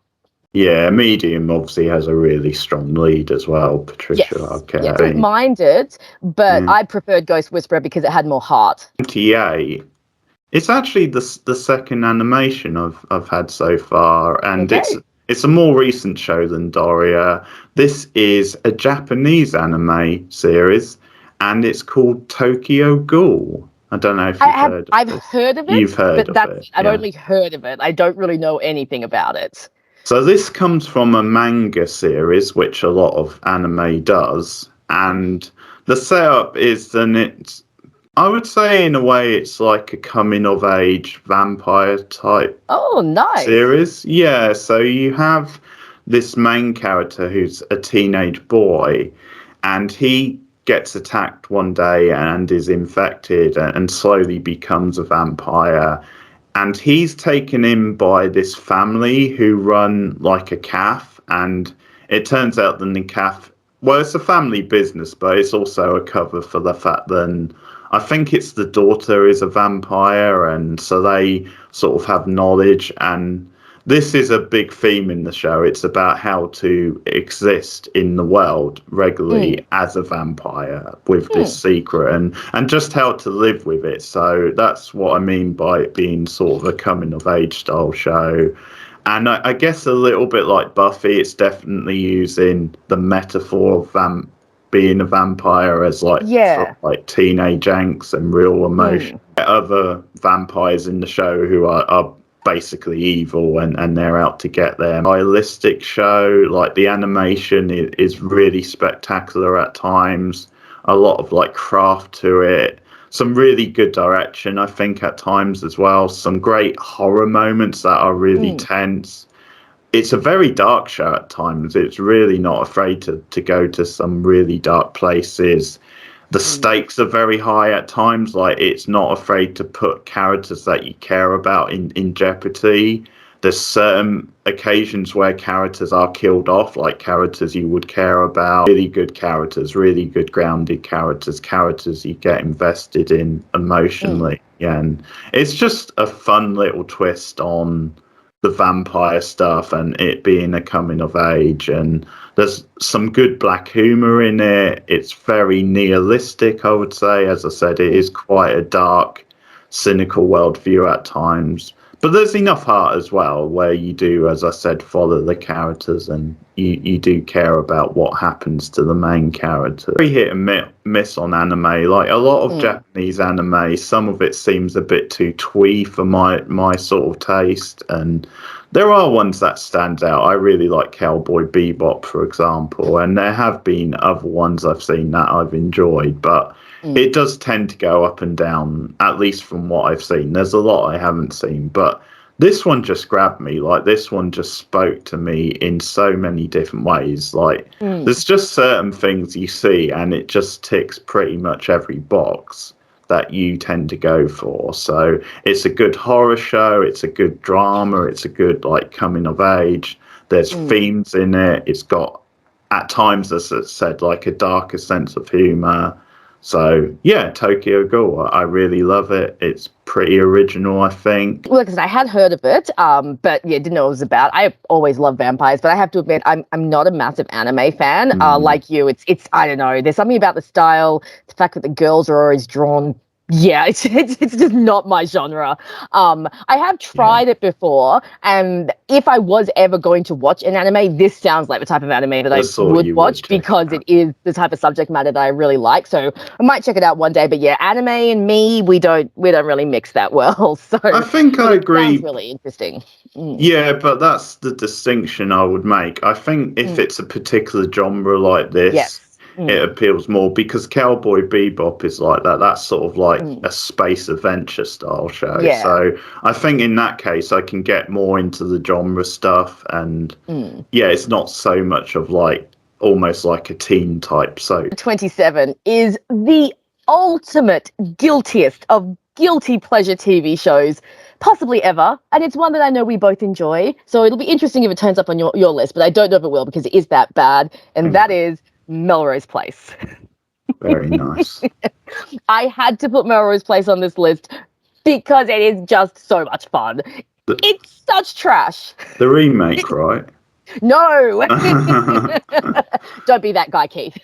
Yeah, Medium obviously has a really strong lead as well, Patricia Arquette.
Yes, I didn't mind it, but I preferred Ghost Whisperer because it had more heart.
28. It's actually the second animation I've had so far, and it's a more recent show than Doria. This is a Japanese anime series, and it's called Tokyo Ghoul. I don't know if you've heard of it.
I've heard of it.
You've heard of it.
I've only heard of it. I don't really know anything about it.
So this comes from a manga series, which a lot of anime does, and the setup is that I would say in a way it's like a coming of age vampire type series. Yeah, so you have this main character who's a teenage boy, and he gets attacked one day and is infected and slowly becomes a vampire. And he's taken in by this family who run like a cafe, and it turns out that the cafe, well, it's a family business, but it's also a cover for the fact that I think it's the daughter is a vampire, and so they sort of have knowledge. And this is a big theme in the show. It's about how to exist in the world regularly as a vampire with this secret, and just how to live with it. So that's what I mean by it being sort of a coming of age style show. And I guess a little bit like Buffy, it's definitely using the metaphor of being a vampire as like sort of like teenage angst and real emotion. Other vampires in the show who are basically evil, and they're out to get them. Stylistic show, like the animation is really spectacular at times. A lot of like craft to it. Some really good direction, I think, at times as well. Some great horror moments that are really tense. It's a very dark show at times. It's really not afraid to go to some really dark places. The stakes are very high at times. Like, it's not afraid to put characters that you care about in jeopardy. There's certain occasions where characters are killed off, like characters you would care about. Really good characters, really good grounded characters you get invested in emotionally. Yeah, and it's just a fun little twist on the vampire stuff and it being a coming of age. And there's some good black humor in it. It's very nihilistic, I would say. As I said, it is quite a dark, cynical worldview at times. But there's enough heart as well, where you do, as I said, follow the characters and you do care about what happens to the main character. Very hit and miss on anime. Like a lot of Japanese anime, some of it seems a bit too twee for my sort of taste. And there are ones that stand out. I really like Cowboy Bebop, for example. And there have been other ones I've seen that I've enjoyed. But it does tend to go up and down, at least from what I've seen. There's a lot I haven't seen, but this one just grabbed me. Like, this one just spoke to me in so many different ways. Like, there's just certain things you see, and it just ticks pretty much every box that you tend to go for. So it's a good horror show. It's a good drama. It's a good, like, coming of age. There's themes in it. It's got, at times, as I said, like a darker sense of humor. So, yeah, Tokyo Ghoul, I really love it. It's pretty original, I think.
Well, because I had heard of it, but yeah, didn't know what it was about. I always love vampires, but I have to admit, I'm not a massive anime fan. Like you, it's I don't know. There's something about the style, the fact that the girls are always drawn. Yeah, it's just not my genre. I have tried it before, and if I was ever going to watch an anime, this sounds like the type of anime that I would watch because it is the type of subject matter that I really like. So I might check it out one day. But yeah, anime and me, we don't really mix that well. So
I think I agree.
Sounds really interesting.
Yeah, but that's the distinction I would make. I think if it's a particular genre like this, it appeals more, because Cowboy Bebop is like that. That's sort of like a space adventure style show.
Yeah.
So I think in that case, I can get more into the genre stuff, and it's not so much of like almost like a teen type soap.
27 is the ultimate guiltiest of guilty pleasure TV shows possibly ever, and it's one that I know we both enjoy, so it'll be interesting if it turns up on your list, but I don't know if it will, because it is that bad, and that is Melrose Place.
Very nice.
I had to put Melrose Place on this list because it is just so much fun. It's such trash.
The remake, right?
No. Don't be that guy, Keith.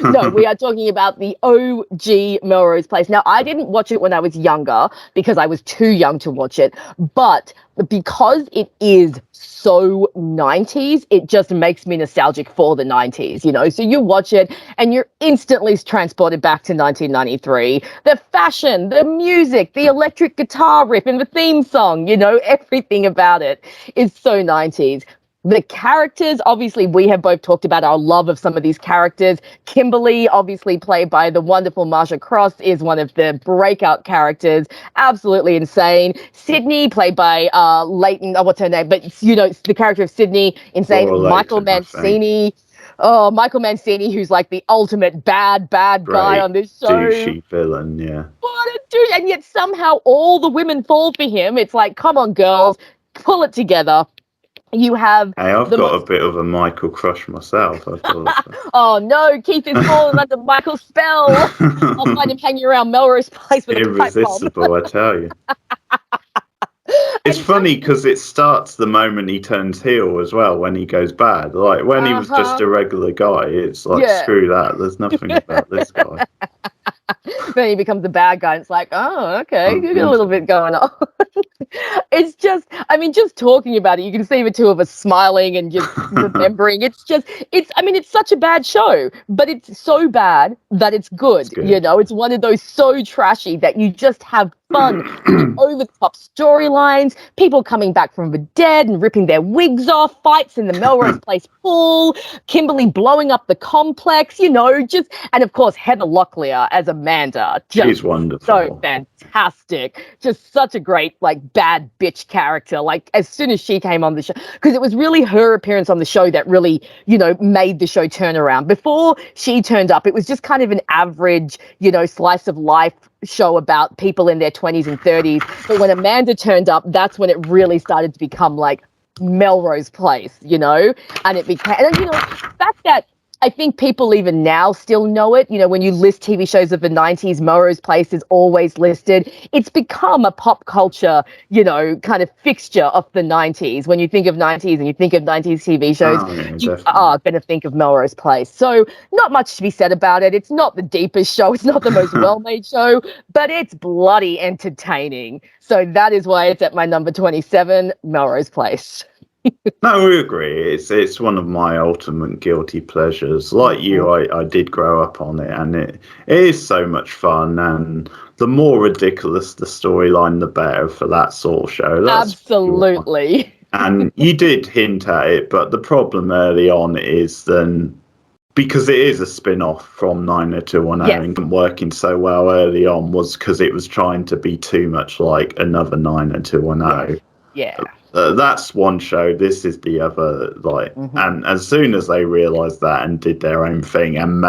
No, we are talking about the OG Melrose Place. Now, I didn't watch it when I was younger because I was too young to watch it, but because it is so 90s, it just makes me nostalgic for the 90s, you know? So you watch it and you're instantly transported back to 1993. The fashion, the music, the electric guitar riff and the theme song, you know, everything about it is so 90s. The characters, obviously, we have both talked about our love of some of these characters. Kimberly, obviously played by the wonderful Marsha Cross, is one of the breakout characters. Absolutely insane. Sydney, played by Leighton, what's her name? But, you know, the character of Sydney, insane. Michael Mancini. Oh, Michael Mancini, who's like the ultimate bad guy on this show.
Douchey villain, yeah.
What a douche. And yet somehow all the women fall for him. It's like, come on, girls, pull it together. You have.
Hey, I've got a bit of a Michael crush myself.
Oh no, Keith is falling under Michael's spell. I'll find him hanging around Melrose Place with
irresistible, I tell you. It's funny because it starts the moment he turns heel as well, when he goes bad. Like when he was just a regular guy, it's like, screw that. There's nothing about this guy.
Then he becomes the bad guy. And it's like, oh, okay, you got a little bit going on. It's just, I mean, just talking about it, you can see the two of us smiling and just remembering. It's such a bad show, but it's so bad that it's good. You know, it's one of those so trashy that you just have fun. Over the top storylines, people coming back from the dead and ripping their wigs off, fights in the Melrose Place pool, Kimberly blowing up the complex, you know, and of course, Heather Locklear as Amanda.
She's wonderful.
So fantastic. Just such a great, like, bad bitch character. Like, as soon as she came on the show, because it was really her appearance on the show that really, you know, made the show turn around. Before she turned up, it was just kind of an average, you know, slice of life show about people in their 20s and 30s. But when Amanda turned up, that's when it really started to become like Melrose Place, you know? And it became, and you know, the fact that I think people even now still know it. You know, when you list TV shows of the 90s, Melrose Place is always listed. It's become a pop culture, you know, kind of fixture of the 90s. When you think of 90s and you think of 90s TV shows, you are going to think of Melrose Place. So not much to be said about it. It's not the deepest show. It's not the most well-made show, but it's bloody entertaining. So that is why it's at my number 27, Melrose Place.
No, we agree. It's one of my ultimate guilty pleasures. Like you, I did grow up on it, and it is so much fun. And the more ridiculous the storyline, the better for that sort of show.
Absolutely.
And you did hint at it, but the problem early on is then, because it is a spin-off from 90210 and working so well early on, was because it was trying to be too much like another 90210.
Yeah.
That's one show. This is the other. Like, and as soon as they realised that and did their own thing and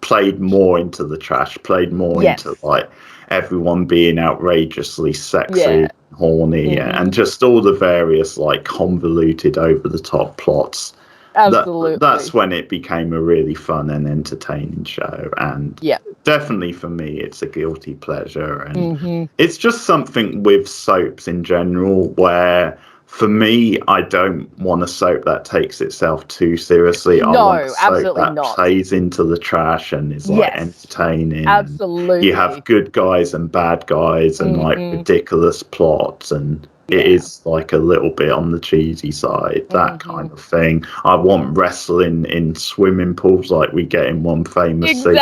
played more into the trash, played more into like everyone being outrageously sexy, horny, and just all the various like convoluted, over the top plots.
Absolutely.
That's when it became a really fun and entertaining show. And definitely for me, it's a guilty pleasure. And it's just something with soaps in general where, for me, I don't want a soap that takes itself too seriously. I want a soap that plays into the trash and is like entertaining.
Absolutely.
You have good guys and bad guys and like ridiculous plots, and it is like a little bit on the cheesy side, that kind of thing. I want wrestling in swimming pools like we get in One Famous Season.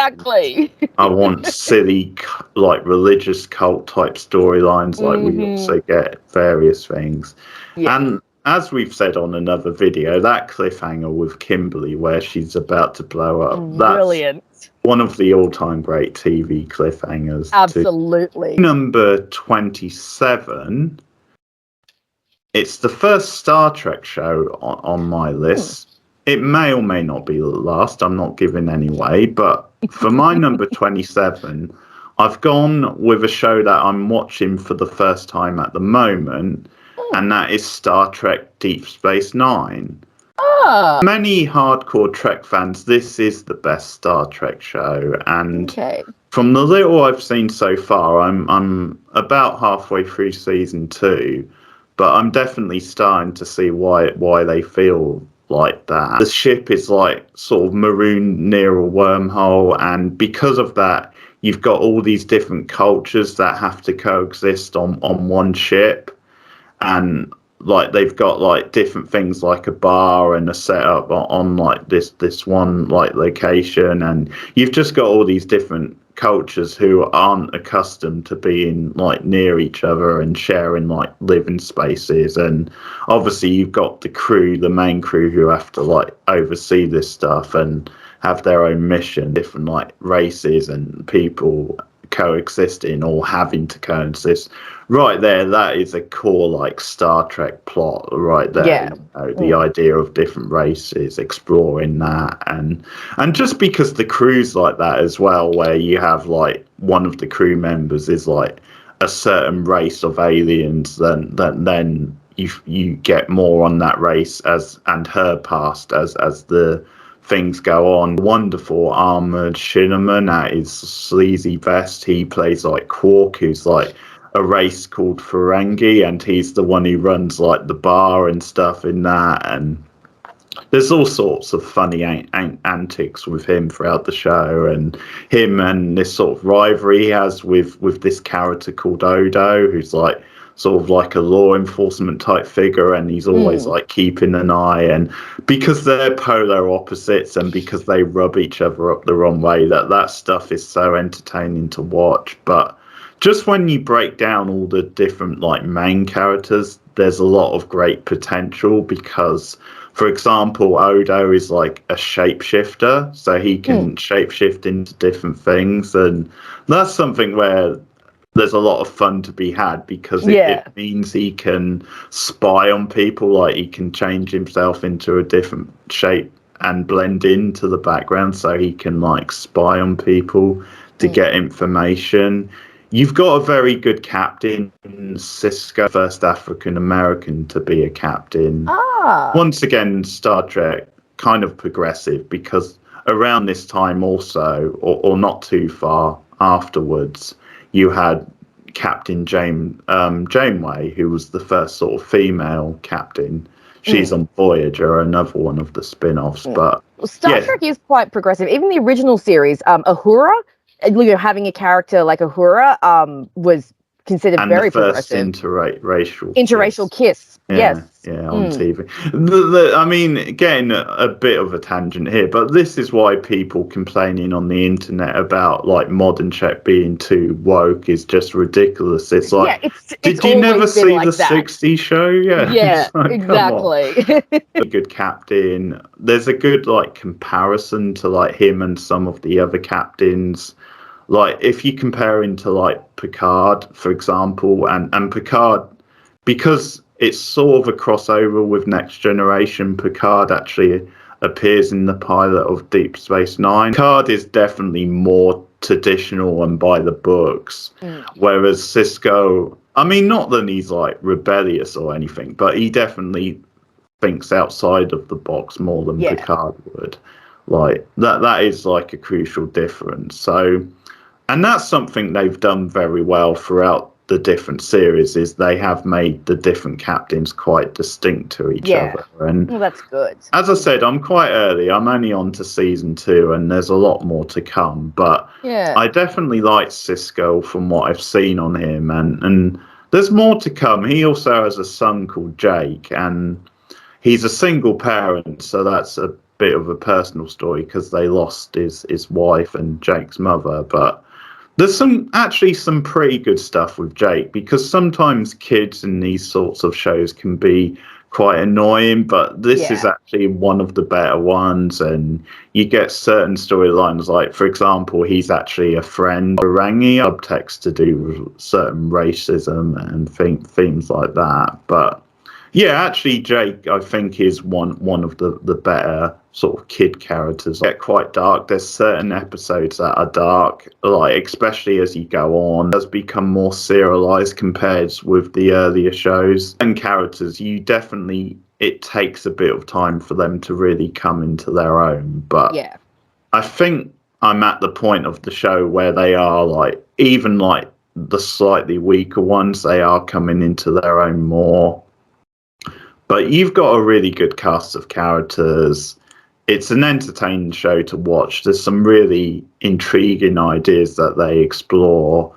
I want silly, like, religious cult type storylines like we also get various things. And as we've said on another video, that cliffhanger with Kimberly where she's about to blow up,
brilliant.
One of the all-time great TV cliffhangers.
Absolutely.
Number 27. It's the first Star Trek show on my list. It may or may not be the last. I'm not giving any away. But for my number 27, I've gone with a show that I'm watching for the first time at the moment, and that is Star Trek Deep Space Nine. Many hardcore Trek fans, this is the best Star Trek show, and from the little I've seen so far, I'm about halfway through season 2, but I'm definitely starting to see why they feel like that. The ship is like sort of marooned near a wormhole, and because of that, you've got all these different cultures that have to coexist on one ship, and like they've got like different things like a bar and a setup on like this one like location, and you've just got all these different cultures who aren't accustomed to being like near each other and sharing like living spaces. And obviously you've got the main crew who have to like oversee this stuff and have their own mission, different like races and people coexisting or having to coexist. Right there, that is a core like Star Trek plot right there. The idea of different races, exploring that, and just because the crew's like that as well, where you have like one of the crew members is like a certain race of aliens, then you get more on that race and her past as the things go on. Wonderful armored Shinneman at his sleazy vest. He plays like Quark, who's like a race called Ferengi, and he's the one who runs like the bar and stuff in that. And there's all sorts of funny antics with him throughout the show, and him and this sort of rivalry he has with this character called Odo, who's like sort of like a law enforcement type figure, and he's always like keeping an eye. And because they're polar opposites and because they rub each other up the wrong way, that stuff is so entertaining to watch. But just when you break down all the different like main characters, there's a lot of great potential, because for example, Odo is like a shapeshifter, so he can shapeshift into different things, and that's something where there's a lot of fun to be had, because it means he can spy on people. Like he can change himself into a different shape and blend into the background, so he can like spy on people to get information. You've got a very good captain, Sisko, first African American to be a captain. Once again, Star Trek kind of progressive, because around this time also, or not too far afterwards, you had Captain Janeway, who was the first sort of female captain. She's on Voyager, another one of the spin-offs. But
Star Trek is quite progressive. Even the original series, Uhura, having a character like Uhura was considered very progressive.
And the first interracial
kiss.
On TV. I mean, getting a bit of a tangent here, but this is why people complaining on the internet about like modern Czech being too woke is just ridiculous. It's like, did you never see like the 60s show?
Yeah, like, exactly.
A good captain. There's a good like comparison to like him and some of the other captains. Like if you compare him to like Picard, for example, and Picard, because it's sort of a crossover with Next Generation, Picard actually appears in the pilot of Deep Space Nine. Picard is definitely more traditional and by the books, whereas Sisko, I mean, not that he's like rebellious or anything, but he definitely thinks outside of the box more than Picard would. Like that is like a crucial difference. So, and that's something they've done very well throughout the different series, is they have made the different captains quite distinct to each other. And
well, that's good.
As I said, I'm quite early. I'm only on to season 2, and there's a lot more to come. But I definitely like Sisko from what I've seen on him, and there's more to come. He also has a son called Jake, and he's a single parent, so that's a bit of a personal story because they lost his wife and Jake's mother. But there's some pretty good stuff with Jake, because sometimes kids in these sorts of shows can be quite annoying, but this is
Yeah.
actually one of the better ones, and you get certain storylines, like, for example, he's actually a friend of Rangi, subtext to do with certain racism and themes like that. But yeah, actually, Jake, I think, is one of the better sort of kid characters. Get quite dark. There's certain episodes that are dark, like especially as you go on, it does become more serialized compared with the earlier shows. And characters, it takes a bit of time for them to really come into their own. But
Yeah.
I think I'm at the point of the show where they are like, even like the slightly weaker ones, they are coming into their own more. But you've got a really good cast of characters. It's an entertaining show to watch. There's some really intriguing ideas that they explore.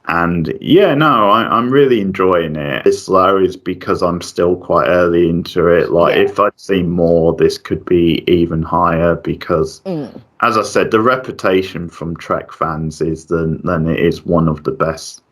And yeah, no, I'm really enjoying it. This slow is because I'm still quite early into it. Like, if I'd seen more, this could be even higher because, as I said, the reputation from Trek fans is then it is one of the best,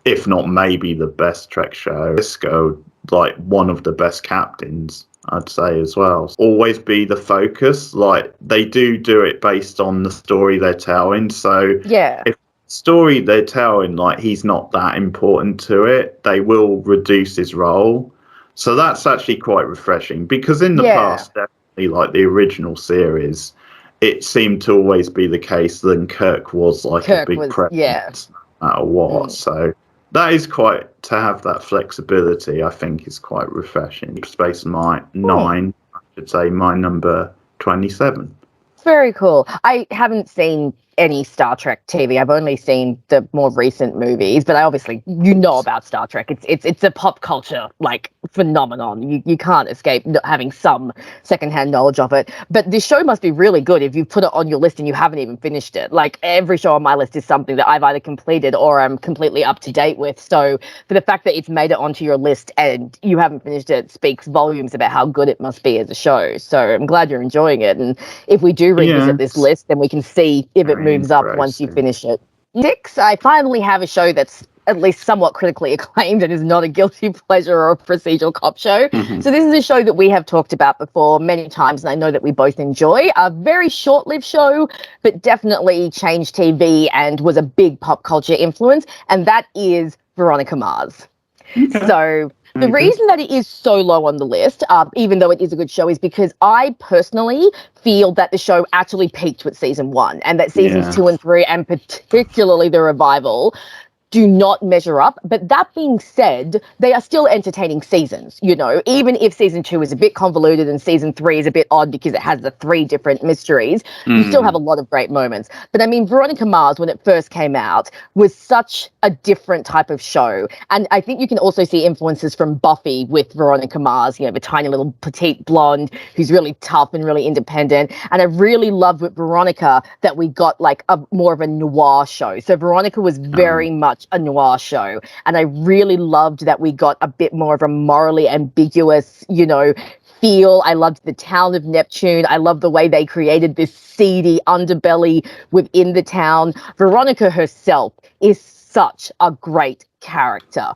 if not maybe the best Trek show. Cisco, like one of the best captains, I'd say as well. Always be the focus. Like, they do it based on the story they're telling. So if story they're telling, like, he's not that important to it, they will reduce his role. So that's actually quite refreshing, because in the past, definitely, like the original series, it seemed to always be the case that Kirk was like a big presence no matter what. So that is quite, to have that flexibility, I think, is quite refreshing. Deep Space Nine, I should say, my number 27.
Very cool. I haven't seen any Star Trek TV. I've only seen the more recent movies, but I obviously, about Star Trek. It's a pop culture like phenomenon. You can't escape not having some secondhand knowledge of it. But this show must be really good if you've put it on your list and you haven't even finished it. Like, every show on my list is something that I've either completed or I'm completely up to date with. So for the fact that it's made it onto your list and you haven't finished it speaks volumes about how good it must be as a show. So I'm glad you're enjoying it. And if we do revisit this list, then we can see if it moves up once you finish it. 6, I finally have a show that's at least somewhat critically acclaimed and is not a guilty pleasure or a procedural cop show. So this is a show that we have talked about before many times, and I know that we both enjoy. A very short-lived show, but definitely changed TV and was a big pop culture influence, and that is Veronica Mars. So the reason that it is so low on the list, even though it is a good show, is because I personally feel that the show actually peaked with season 1, and that seasons 2 and 3, and particularly the revival, do not measure up. But that being said, they are still entertaining seasons, even if season 2 is a bit convoluted and season 3 is a bit odd because it has the 3 different mysteries, you still have a lot of great moments. But I mean, Veronica Mars, when it first came out, was such a different type of show. And I think you can also see influences from Buffy with Veronica Mars, the tiny little petite blonde who's really tough and really independent. And I really loved with Veronica that we got like a more of a noir show. So Veronica was very much a noir show, and I really loved that we got a bit more of a morally ambiguous, feel. I loved the town of Neptune. I love the way they created this seedy underbelly within the town. Veronica herself is such a great character.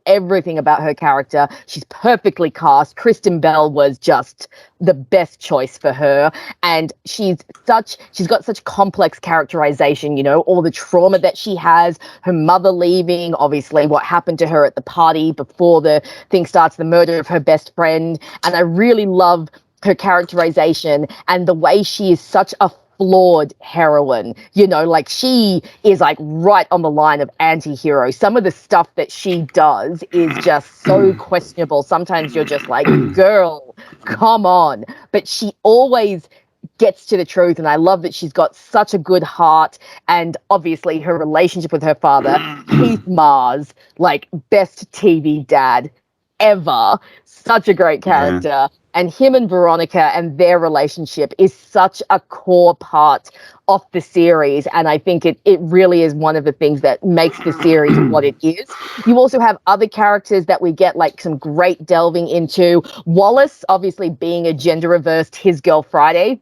Everything about her character. She's perfectly cast. Kristen Bell was just the best choice for her. And she's got such complex characterization, all the trauma that she has, her mother leaving, obviously what happened to her at the party before the thing starts, the murder of her best friend. And I really love her characterization and the way she is such a flawed heroine, like she is like right on the line of anti-hero. Some of the stuff that she does is just so questionable. Sometimes you're just like, girl, come on. But she always gets to the truth, and I love that she's got such a good heart. And obviously her relationship with her father, Keith Mars, like best TV dad ever. Such a great character. And him and Veronica and their relationship is such a core part of the series. And I think it really is one of the things that makes the series what it is. You also have other characters that we get like some great delving into. Wallace, obviously being a gender reversed His Girl Friday,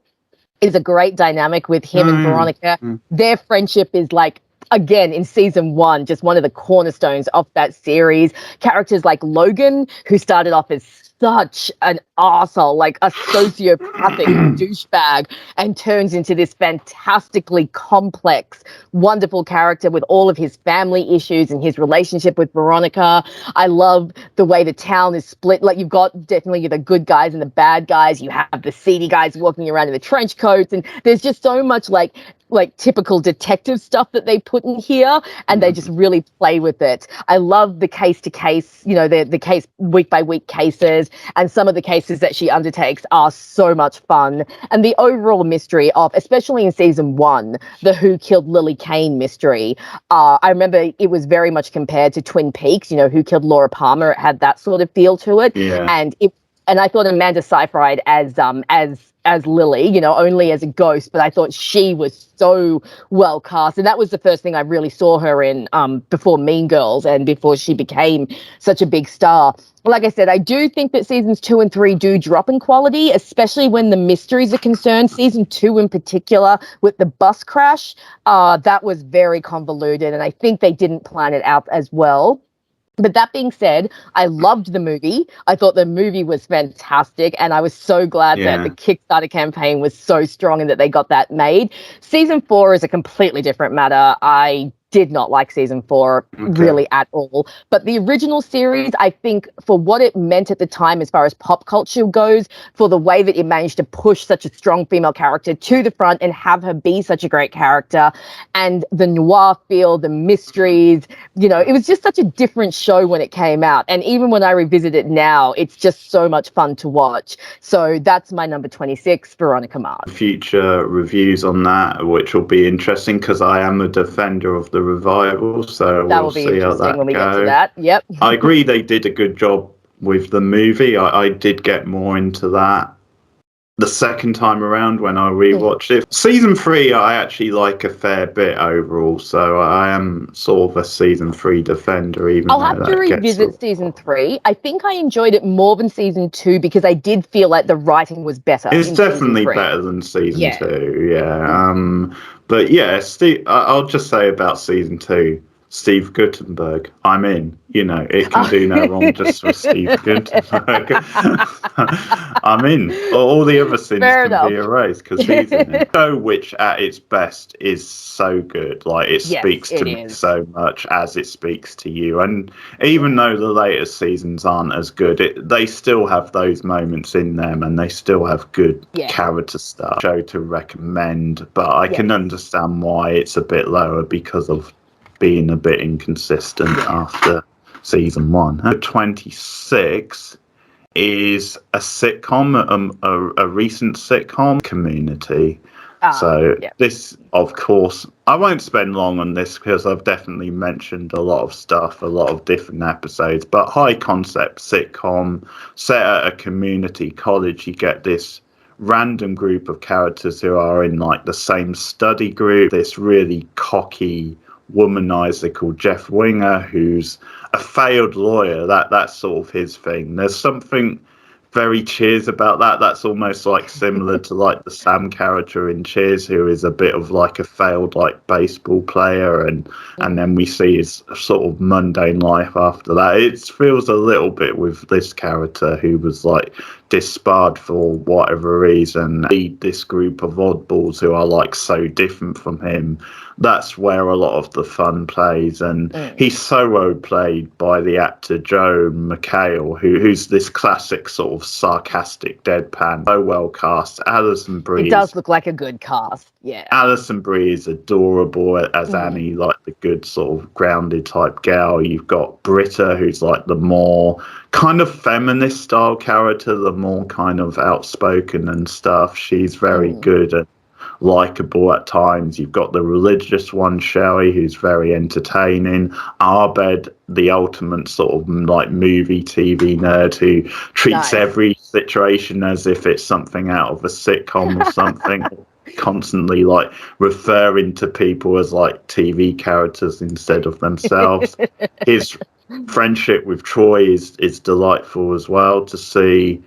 is a great dynamic with him and Veronica. Their friendship is like, again, in season 1, just one of the cornerstones of that series. Characters like Logan, who started off as such an arsehole, like a sociopathic douchebag, and turns into this fantastically complex, wonderful character with all of his family issues and his relationship with Veronica. I love the way the town is split. Like, you've got definitely the good guys and the bad guys. You have the seedy guys walking around in the trench coats, and there's just so much like typical detective stuff that they put in here, and they just really play with it. I love the case to case, the case week by week cases, and some of the cases that she undertakes are so much fun. And the overall mystery of, especially in season 1, the Who Killed Lily Kane mystery, I remember it was very much compared to Twin Peaks, Who Killed Laura Palmer. It had that sort of feel to it.
Yeah.
And I thought Amanda Seyfried as Lily, only as a ghost, but I thought she was so well cast. And that was the first thing I really saw her in before Mean Girls and before she became such a big star. Like I said, I do think that seasons 2 and 3 do drop in quality, especially when the mysteries are concerned. Season 2 in particular, with the bus crash, that was very convoluted, and I think they didn't plan it out as well. But that being said, I loved the movie. I thought the movie was fantastic, and I was so glad that the Kickstarter campaign was so strong and that they got that made. Season 4 is a completely different matter. I did not like season 4 really at all. But the original series, I think, for what it meant at the time as far as pop culture goes, for the way that it managed to push such a strong female character to the front and have her be such a great character, and the noir feel, the mysteries, it was just such a different show when it came out. And even when I revisit it now, it's just so much fun to watch. So that's my number 26, Veronica Mars.
Future reviews on that, which will be interesting, because I am a defender of the revival, so
that
we'll
will be
see how that
when we
goes.
get to that. Yep.
I agree they did a good job with the movie. I did get more into that the second time around when I rewatched it. Season 3 I actually like a fair bit overall, so I am sort of a season 3 defender. Even
I'll have to revisit season 3. I think I enjoyed it more than season 2 because I did feel like the writing was better.
It's definitely better than season 2, yeah. But yeah, I'll just say about season 2, Steve Guttenberg, I'm in. It can do no wrong just for Steve Guttenberg. I'm in. All the other sins can be erased because he's in it. Show which at its best is so good. Like, it speaks to me so much as it speaks to you. And even though the later seasons aren't as good, they still have those moments in them, and they still have good character stuff. Show to recommend, but I can understand why it's a bit lower because of being a bit inconsistent after season 1. 26 is a sitcom, a recent sitcom, Community. This, of course, I won't spend long on this because I've definitely mentioned a lot of stuff, a lot of different episodes, but high concept sitcom set at a community college. You get this random group of characters who are in like the same study group, this really cocky womanizer called Jeff Winger, who's a failed lawyer. That's sort of his thing. There's something very Cheers about that. That's almost like similar to like the Sam character in Cheers, who is a bit of like a failed like baseball player, and then we see his sort of mundane life after that. It feels a little bit with this character who was like disbarred for whatever reason, lead this group of oddballs who are like so different from him. That's where a lot of the fun plays, and he's so well played by the actor Joe McHale, who's this classic sort of sarcastic deadpan, so well cast. Alison Brie,
it does look like a good cast. Yeah,
Alison Brie is adorable as Annie, like the good sort of grounded type gal. You've got Britta, who's like the more kind of feminist style character, the more kind of outspoken and stuff. She's very good and likable at times. You've got the religious one, Shelly, who's very entertaining. Arbed, the ultimate sort of like movie TV nerd who treats every situation as if it's something out of a sitcom or something. Constantly like referring to people as like TV characters instead of themselves. His friendship with Troy is delightful as well to see.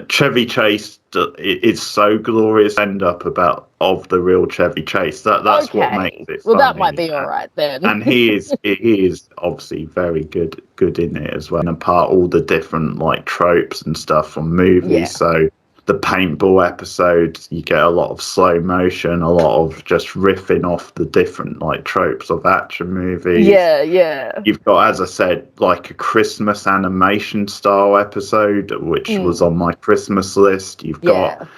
Chevy Chase, it's so glorious. End up of the real Chevy Chase. That's what makes it
well,
funny.
that might be all right then.
And he is obviously very good in it as well. And apart all the different like tropes and stuff from movies.
Yeah.
So the paintball episodes, you get a lot of slow motion, a lot of just riffing off the different like tropes of action movies.
Yeah.
You've got, as I said, like a Christmas animation style episode, which was on my Christmas list. You've got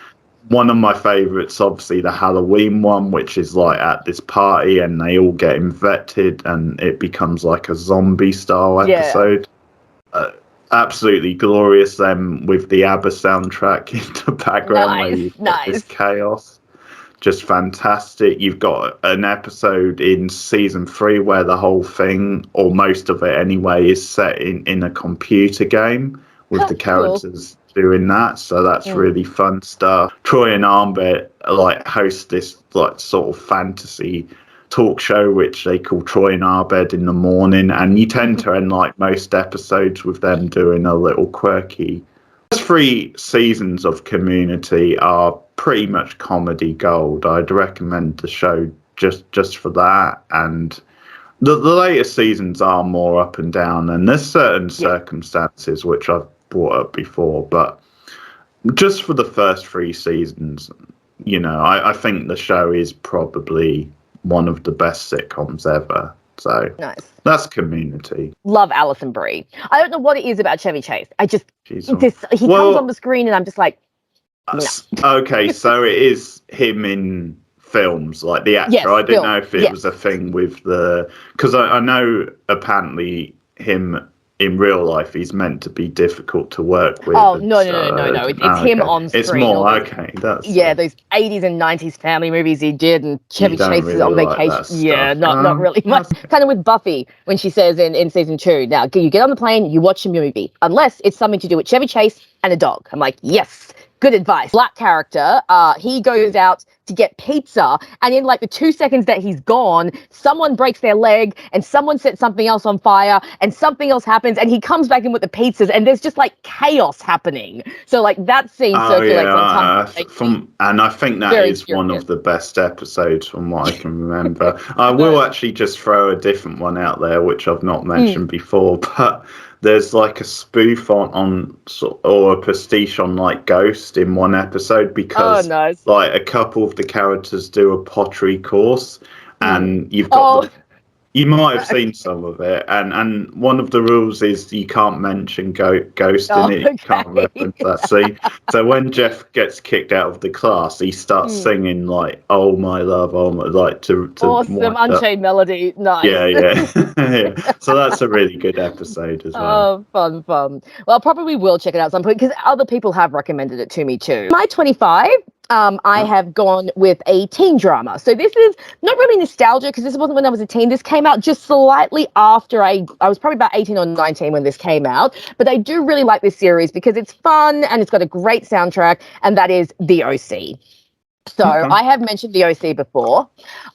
one of my favourites, obviously the Halloween one, which is like at this party and they all get infected and it becomes like a zombie style episode. Absolutely glorious. Them with the ABBA soundtrack in the background where you've got this chaos. Just fantastic. You've got an episode in season 3 where the whole thing, or most of it anyway, is set in a computer game with the characters doing that. So that's really fun stuff. Troy and Armbit like host this like sort of fantasy talk show which they call Troy and Arbed in the morning, and you tend to end like most episodes with them doing a little quirky. The 3 seasons of Community are pretty much comedy gold. I'd recommend the show just for that, and the later seasons are more up and down, and there's certain circumstances which I've brought up before, but just for the first 3 seasons, you know, I think the show is probably one of the best sitcoms ever. So that's Community.
Love Alison Brie. I don't know what it is about Chevy Chase. I just he comes on the screen and I'm just like, no.
Okay, so it is him in films, like the actor.
Yes,
I didn't know if it was a thing with the, because I know apparently him in real life he's meant to be difficult to work with.
Oh no! It's him on screen.
It's more that's
those 80s and 90s family movies he did, and Chevy Chase is on vacation. Not really much. Kind of with Buffy when she says in season 2, now you get on the plane, you watch a movie, unless it's something to do with Chevy Chase and a dog. I'm like, yes. Good advice. Black character, he goes out to get pizza, and in like the 2 seconds that he's gone, someone breaks their leg and someone sets something else on fire and something else happens and he comes back in with the pizzas and there's just like chaos happening. So like that scene circulates on time.
And I think that is one of the best episodes from what I can remember. I will actually just throw a different one out there, which I've not mentioned before, but there's like a spoof on or a pastiche on like Ghost in one episode, because like a couple of the characters do a pottery course, and you've got you might have seen some of it, and one of the rules is you can't mention Ghost in it. You can't reference that scene. So when Jeff gets kicked out of the class, he starts singing like "Oh my love, oh my," like to
awesome Unchained Melody. Nice.
Yeah. So that's a really good episode as well.
Oh, fun. Well, I probably will check it out at some point because other people have recommended it to me too. My 25. I have gone with a teen drama. So this is not really nostalgia because this wasn't when I was a teen. This came out just slightly after I was probably about 18 or 19 when this came out. But I do really like this series because it's fun and it's got a great soundtrack, and that is The OC. So I have mentioned The OC before.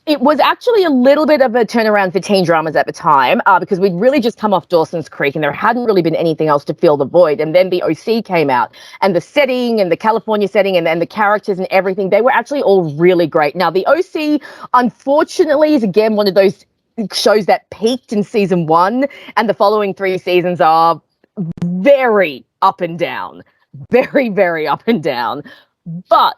It was actually a little bit of a turnaround for teen dramas at the time because we'd really just come off Dawson's Creek and there hadn't really been anything else to fill the void. And then The OC came out, and the setting and the California setting and the characters and everything, they were actually all really great. Now, The OC, unfortunately, is again one of those shows that peaked in season 1, and the following 3 seasons are very up and down. Very, very up and down. But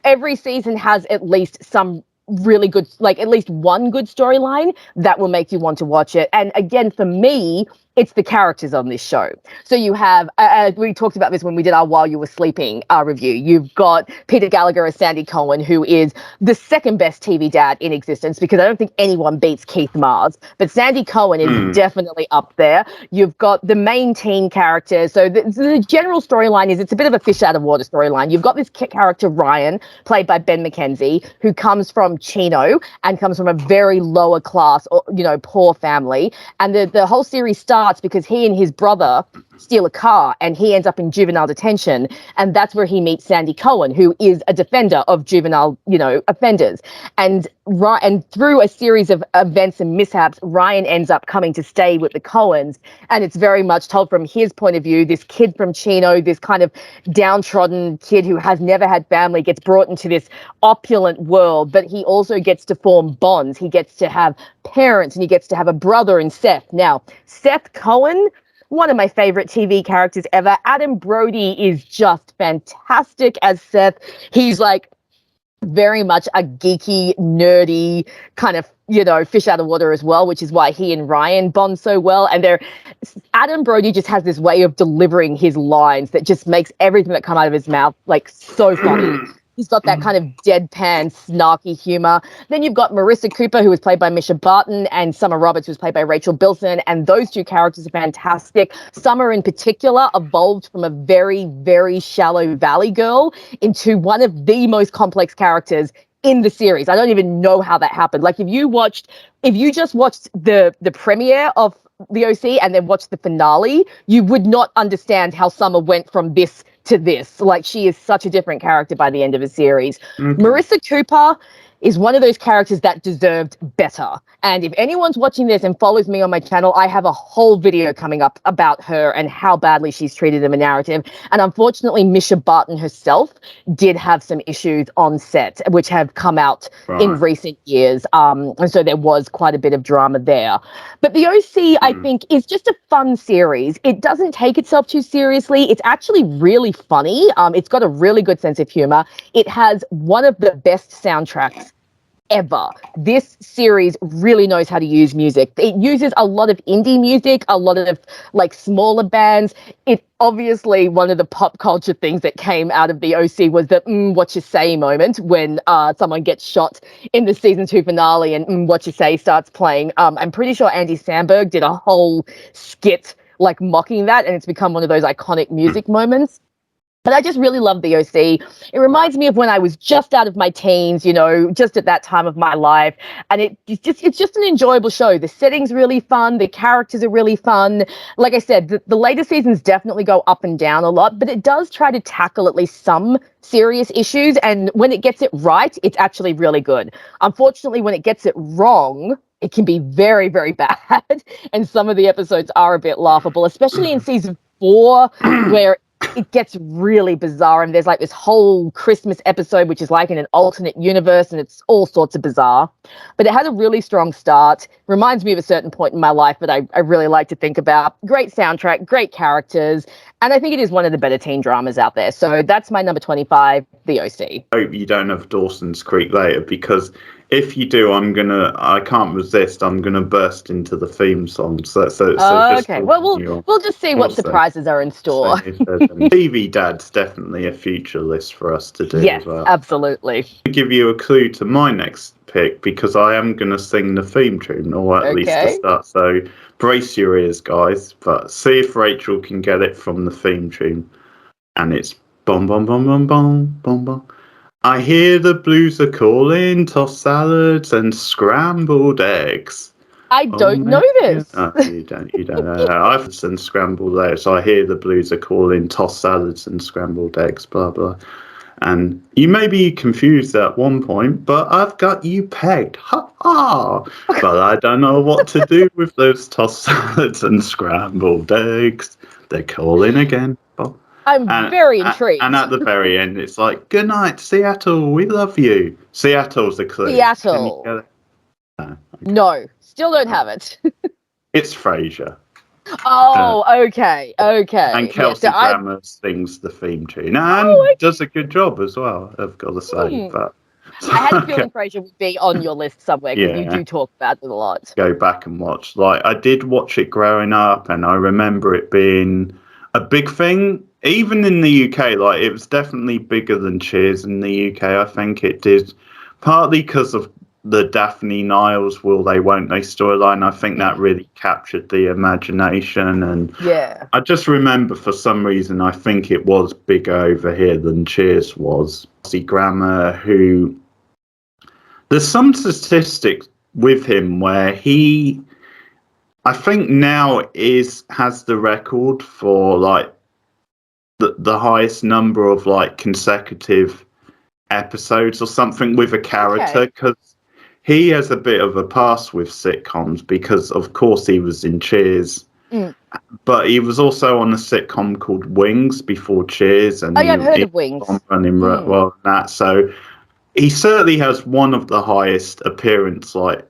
every season has at least some really good, like at least one good storyline that will make you want to watch it. And again, for me, it's the characters on this show. So you have, we talked about this when we did our While You Were Sleeping review. You've got Peter Gallagher as Sandy Cohen, who is the second best TV dad in existence because I don't think anyone beats Keith Mars. But Sandy Cohen is definitely up there. You've got the main teen characters. So the general storyline is it's a bit of a fish out of water storyline. You've got this character, Ryan, played by Ben McKenzie, who comes from Chino and comes from a very lower class, poor family. And the whole series starts because he and his brother steal a car, and he ends up in juvenile detention. And that's where he meets Sandy Cohen, who is a defender of juvenile, offenders. And through a series of events and mishaps, Ryan ends up coming to stay with the Cohens. And it's very much told from his point of view. This kid from Chino, this kind of downtrodden kid who has never had family, gets brought into this opulent world, but he also gets to form bonds. He gets to have parents, and he gets to have a brother in Seth. Now, Seth Cohen, one of my favorite TV characters ever. Adam Brody is just fantastic as Seth. He's like very much a geeky, nerdy kind of, fish out of water as well, which is why he and Ryan bond so well. And Adam Brody just has this way of delivering his lines that just makes everything that come out of his mouth like so funny. He's got that kind of deadpan, snarky humor. Then you've got Marissa Cooper, who was played by Misha Barton, and Summer Roberts, who was played by Rachel Bilson. And those two characters are fantastic. Summer, in particular, evolved from a very, very shallow valley girl into one of the most complex characters in the series. I don't even know how that happened. Like, if you just watched the premiere of the OC and then watched the finale, you would not understand how Summer went from this to this. Like, she is such a different character by the end of the series. Marissa Cooper is one of those characters that deserved better. And if anyone's watching this and follows me on my channel, I have a whole video coming up about her and how badly she's treated in the narrative. And unfortunately, Misha Barton herself did have some issues on set, which have come out in recent years. And so there was quite a bit of drama there. But the OC, I think, is just a fun series. It doesn't take itself too seriously. It's actually really funny. It's got a really good sense of humor. It has one of the best soundtracks ever. This series really knows how to use music. It uses a lot of indie music, a lot of like smaller bands. It obviously, one of the pop culture things that came out of the OC was the what you say moment when someone gets shot in the season 2 finale and what you say starts playing. I'm pretty sure Andy Samberg did a whole skit like mocking that, and it's become one of those iconic music moments. But I just really love the OC. It reminds me of when I was just out of my teens, just at that time of my life. And it's just an enjoyable show. The setting's really fun. The characters are really fun. Like I said, the later seasons definitely go up and down a lot, but it does try to tackle at least some serious issues. And when it gets it right, it's actually really good. Unfortunately, when it gets it wrong, it can be very, very bad. And some of the episodes are a bit laughable, especially in season 4, where it gets really bizarre, and there's like this whole Christmas episode which is like in an alternate universe, and it's all sorts of bizarre. But it had a really strong start. Reminds me of a certain point in my life that I really like to think about. Great soundtrack, great characters, and I think it is one of the better teen dramas out there. So that's my number 25, The OC.
I hope you don't have Dawson's Creek later, because if you do, I can't resist. I'm gonna burst into the theme song. So
okay. Well, we'll just see what surprises are in store.
TV Dad's definitely a future list for us to do.
Yes,
as well.
Absolutely.
I'll give you a clue to my next pick, because I am gonna sing the theme tune, or at least the start. So brace your ears, guys. But see if Rachel can get it from the theme tune. And it's bum bum bum bum bum bum bum. I hear the blues are calling, tossed salads and scrambled eggs.
I don't know this.
Oh, you don't know. I've done scrambled eggs. I hear the blues are calling, tossed salads and scrambled eggs, blah, blah. And you may be confused at one point, but I've got you pegged. Ha ha! But I don't know what to do with those tossed salads and scrambled eggs. They're calling again.
I'm very intrigued.
And at the very end, it's like, good night, Seattle, we love you. Seattle's the clue.
Seattle.
No, okay.
No, still don't have it.
It's Frasier.
Oh, okay.
And Kelsey Grammer sings the theme tune. And does a good job as well, I've got to say. But
I had a feeling Frasier would be on your list somewhere, because you do talk about it a lot.
Go back and watch. Like, I did watch it growing up, and I remember it being a big thing. Even in the UK, like, it was definitely bigger than Cheers in the UK. I think it did, partly because of the Daphne Niles will they won't they storyline. I think that really captured the imagination, and I just remember for some reason I think it was bigger over here than Cheers was. Kelsey Grammer, who there's some statistics with him where I think now has the record for like the highest number of like consecutive episodes or something with a character, because he has a bit of a past with sitcoms, because of course he was in Cheers, but he was also on a sitcom called Wings before Cheers, and
I've heard of Wings.
Running well that. So he certainly has one of the highest appearance like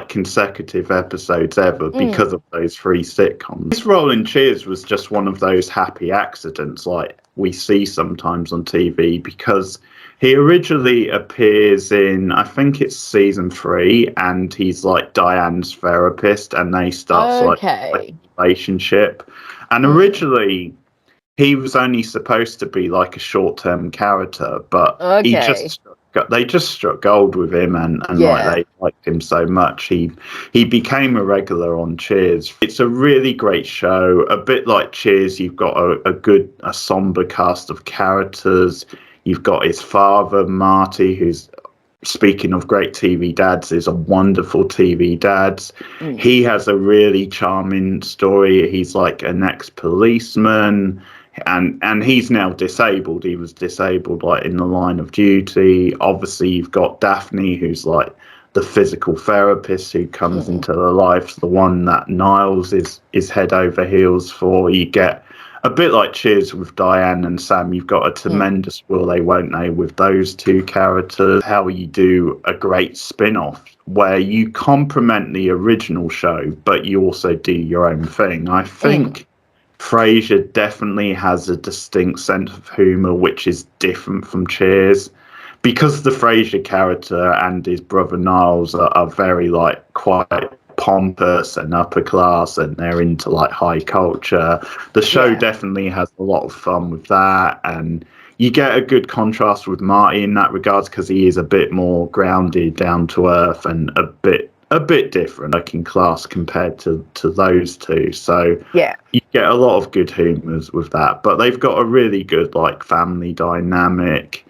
consecutive episodes ever because of those 3 sitcoms. His role in Cheers was just one of those happy accidents like we see sometimes on TV, because he originally appears in, I think it's season 3, and he's like Diane's therapist, and they start like a relationship. And originally he was only supposed to be like a short-term character, but they just struck gold with him, and like they liked him so much he became a regular on Cheers. It's a really great show, a bit like Cheers. You've got a somber cast of characters. You've got his father Marty, who's, speaking of great TV dads, is a wonderful TV dad. He has a really charming story. He's like an ex-policeman, and he's now disabled. He was disabled like in the line of duty. Obviously, you've got Daphne, who's like the physical therapist who comes into their lives, the one that Niles is head over heels for. You get a bit like Cheers with Diane and Sam. You've got a tremendous will they won't they with those 2 characters. How you do a great spin-off where you complement the original show, but you also do your own thing. I think Frasier definitely has a distinct sense of humour which is different from Cheers, because the Frasier character and his brother Niles are very like quite pompous and upper class, and they're into like high culture. The show definitely has a lot of fun with that, and you get a good contrast with Marty in that regards, because he is a bit more grounded, down to earth, and a bit different, like in class compared to those 2. So you get a lot of good humours with that, but they've got a really good like family dynamic.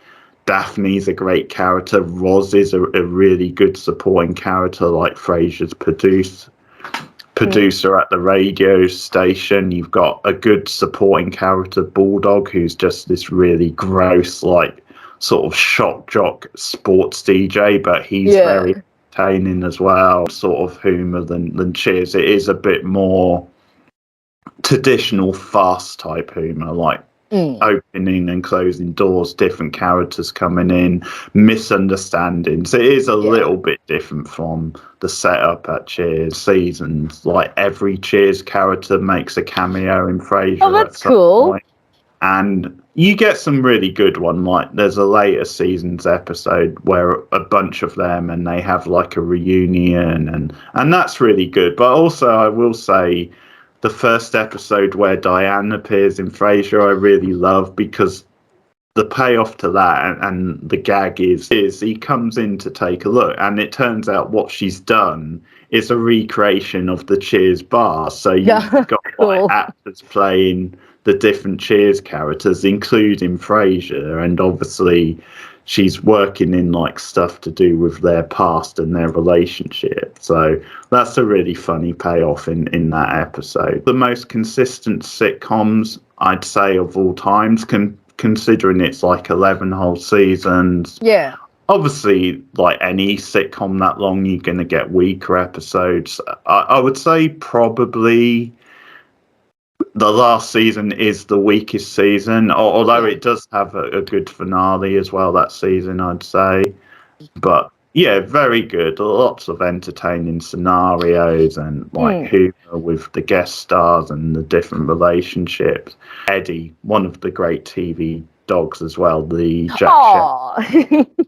Daphne's a great character. Roz is a really good supporting character, like Frasier's producer at the radio station. You've got a good supporting character, Bulldog, who's just this really gross, like sort of shock jock sports DJ, but he's very entertaining as well. Sort of humour than Cheers. It is a bit more traditional fast type humour, like opening and closing doors, different characters coming in, misunderstandings. It is a little bit different from the setup at Cheers seasons. Like every Cheers character makes a cameo in Frasier.
Oh, that's cool.
Point. And you get some really good one. Like there's a later seasons episode where a bunch of them, and they have like a reunion, and that's really good. But also I will say, the first episode where Diane appears in Frasier, I really love, because the payoff to that and the gag is he comes in to take a look, and it turns out what she's done is a recreation of the Cheers bar. So you've got like actors playing the different Cheers characters, including Frasier, and obviously she's working in like stuff to do with their past and their relationship. So that's a really funny payoff in that episode. The most consistent sitcoms, I'd say, of all times, considering it's like 11 whole seasons.
Yeah.
Obviously, like any sitcom that long, you're going to get weaker episodes. I would say probably the last season is the weakest season, although it does have a good finale as well that season, I'd say. But yeah, very good. Lots of entertaining scenarios and like humor with the guest stars and the different relationships. Eddie, one of the great TV dogs as well, the Jack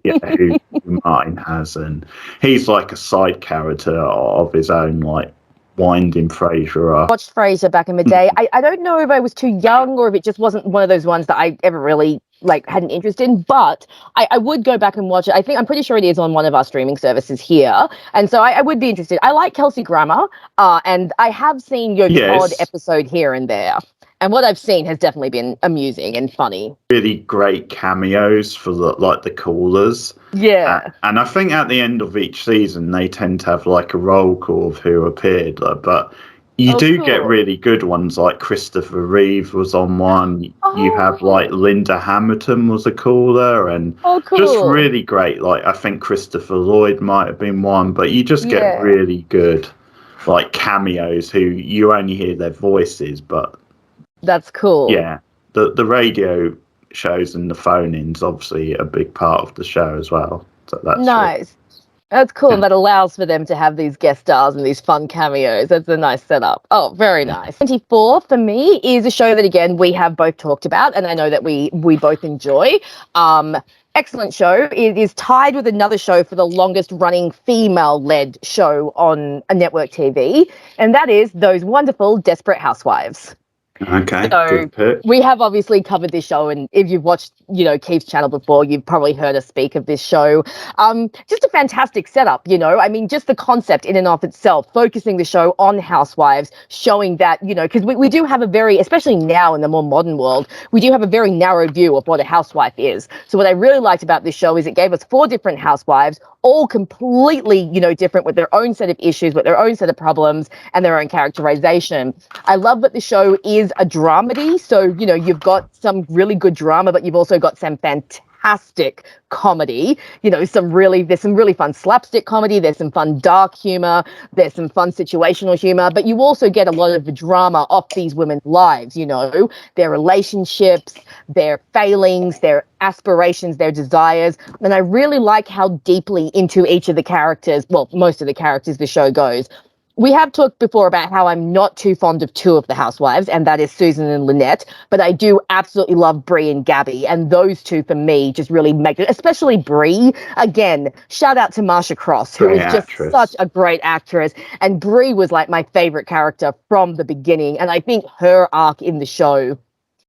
Shepherd, who Martin has, and he's like a side character of his own, like winding Frasier up.
Watched Frasier back in the day. I don't know if I was too young or if it just wasn't one of those ones that I ever really like had an interest in, but I would go back and watch it. I'm pretty sure it is on one of our streaming services here, and so I would be interested. I like Kelsey Grammer, and I have seen the odd episode here and there. And what I've seen has definitely been amusing and funny.
Really great cameos for the callers.
Yeah.
And I think at the end of each season, they tend to have like a roll call of who appeared. But you do get
Cool.
really good ones, like Christopher Reeve was on one. You have
Oh,
like Linda Hamilton was a caller, and just
cool.
really great. Like I think Christopher Lloyd might have been one, but you just get
Yeah.
really good like cameos who you only hear their voices, but
That's cool.
yeah, the radio shows and the phone-ins obviously a big part of the show as well. So that's
Nice. That's cool.
yeah.
And that allows for them to have these guest stars and these fun cameos. That's a nice setup. Oh, very nice. 24 for me is a show that, again, we have both talked about, and I know that we both enjoy. Excellent show. It is tied with another show for the longest running female-led show on a network TV, and that is those wonderful Desperate Housewives.
Okay,
So
good pick.
we have obviously covered this show, and if you've watched, Keith's channel before, you've probably heard us speak of this show. Just a fantastic setup, I mean, just the concept in and of itself, focusing the show on housewives, showing that, because we do have a very, especially now in the more modern world, we do have a very narrow view of what a housewife is. So what I really liked about this show is it gave us 4 different housewives, all completely, different, with their own set of issues, with their own set of problems, and their own characterization. I love that the show is a dramedy. So, you've got some really good drama, but you've also got some fantastic comedy. There's some really fun slapstick comedy. There's some fun dark humor. There's some fun situational humor, but you also get a lot of the drama off these women's lives, their relationships, their failings, their aspirations, their desires. And I really like how deeply into each of the characters, well, most of the characters, the show goes. We have talked before about how I'm not too fond of 2 of the housewives, and that is Susan and Lynette, but I do absolutely love Brie and Gabby, and those 2 for me just really make it, especially Brie. Again, shout out to Marsha Cross, who is just such a great actress, and Brie was like my favorite character from the beginning, and I think her arc in the show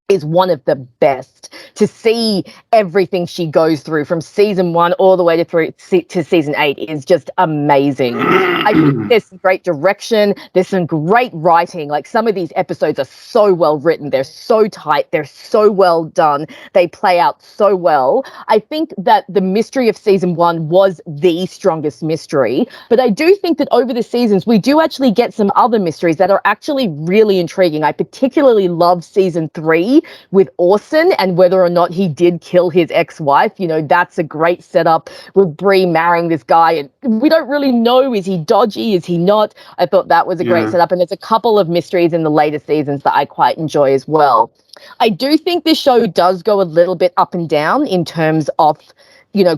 is one of the best. To see everything she goes through from season 1 all the way to season 8 is just amazing. I think there's some great direction. There's some great writing. Like, some of these episodes are so well written. They're so tight. They're so well done. They play out so well. I think that the mystery of season 1 was the strongest mystery, but I do think that over the seasons, we do actually get some other mysteries that are actually really intriguing. I particularly love season 3 with Orson, and whether or not he did kill his ex-wife. That's a great setup, with Brie marrying this guy, and we don't really know, is he dodgy, is he not? I thought that was a great setup, and there's a couple of mysteries in the later seasons that I quite enjoy as well. I do think this show does go a little bit up and down in terms of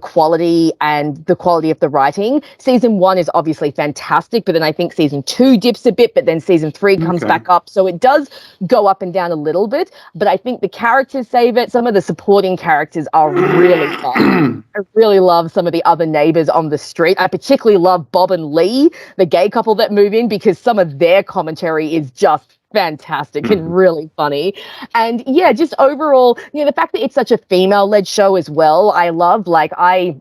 quality and the quality of the writing. Season 1 is obviously fantastic, but then I think season 2 dips a bit, but then season 3 comes back up. So it does go up and down a little bit, but I think the characters save it. Some of the supporting characters are really fun. I really love some of the other neighbors on the street. I particularly love Bob and Lee, the gay couple that move in, because some of their commentary is just fantastic and really funny. And yeah, just overall, the fact that it's such a female-led show as well, I love. Like, I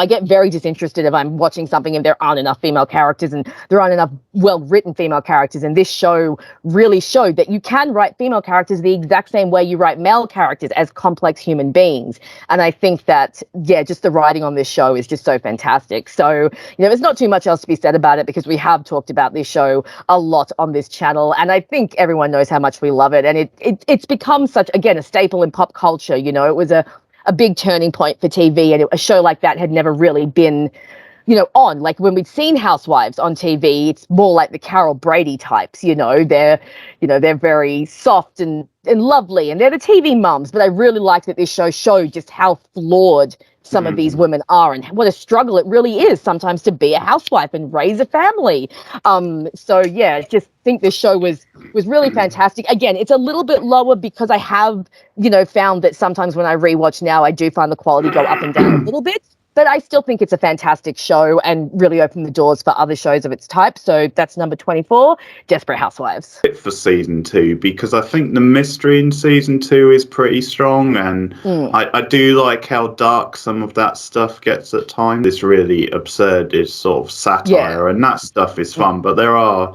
get very disinterested if I'm watching something and there aren't enough female characters and there aren't enough well-written female characters. And this show really showed that you can write female characters the exact same way you write male characters, as complex human beings. And I think that, just the writing on this show is just so fantastic. So, there's not too much else to be said about it, because we have talked about this show a lot on this channel. And I think everyone knows how much we love it. And it's become such, again, a staple in pop culture. It was a big turning point for TV, and a show like that had never really been, on. Like, when we'd seen Housewives on TV, it's more like the Carol Brady types. They're very soft and lovely, and they're the TV mums. But I really liked that this show showed just how flawed some of these women are, and what a struggle it really is sometimes to be a housewife and raise a family. So yeah, just think this show was really fantastic. Again, it's a little bit lower because I have, found that sometimes when I rewatch now, I do find the quality go up and down a little bit. But I still think it's a fantastic show and really opened the doors for other shows of its type. So that's number 24, Desperate Housewives.
For season 2, because I think the mystery in season 2 is pretty strong, and I do like how dark some of that stuff gets at times. This really absurd is sort of satire, and that stuff is fun, but there are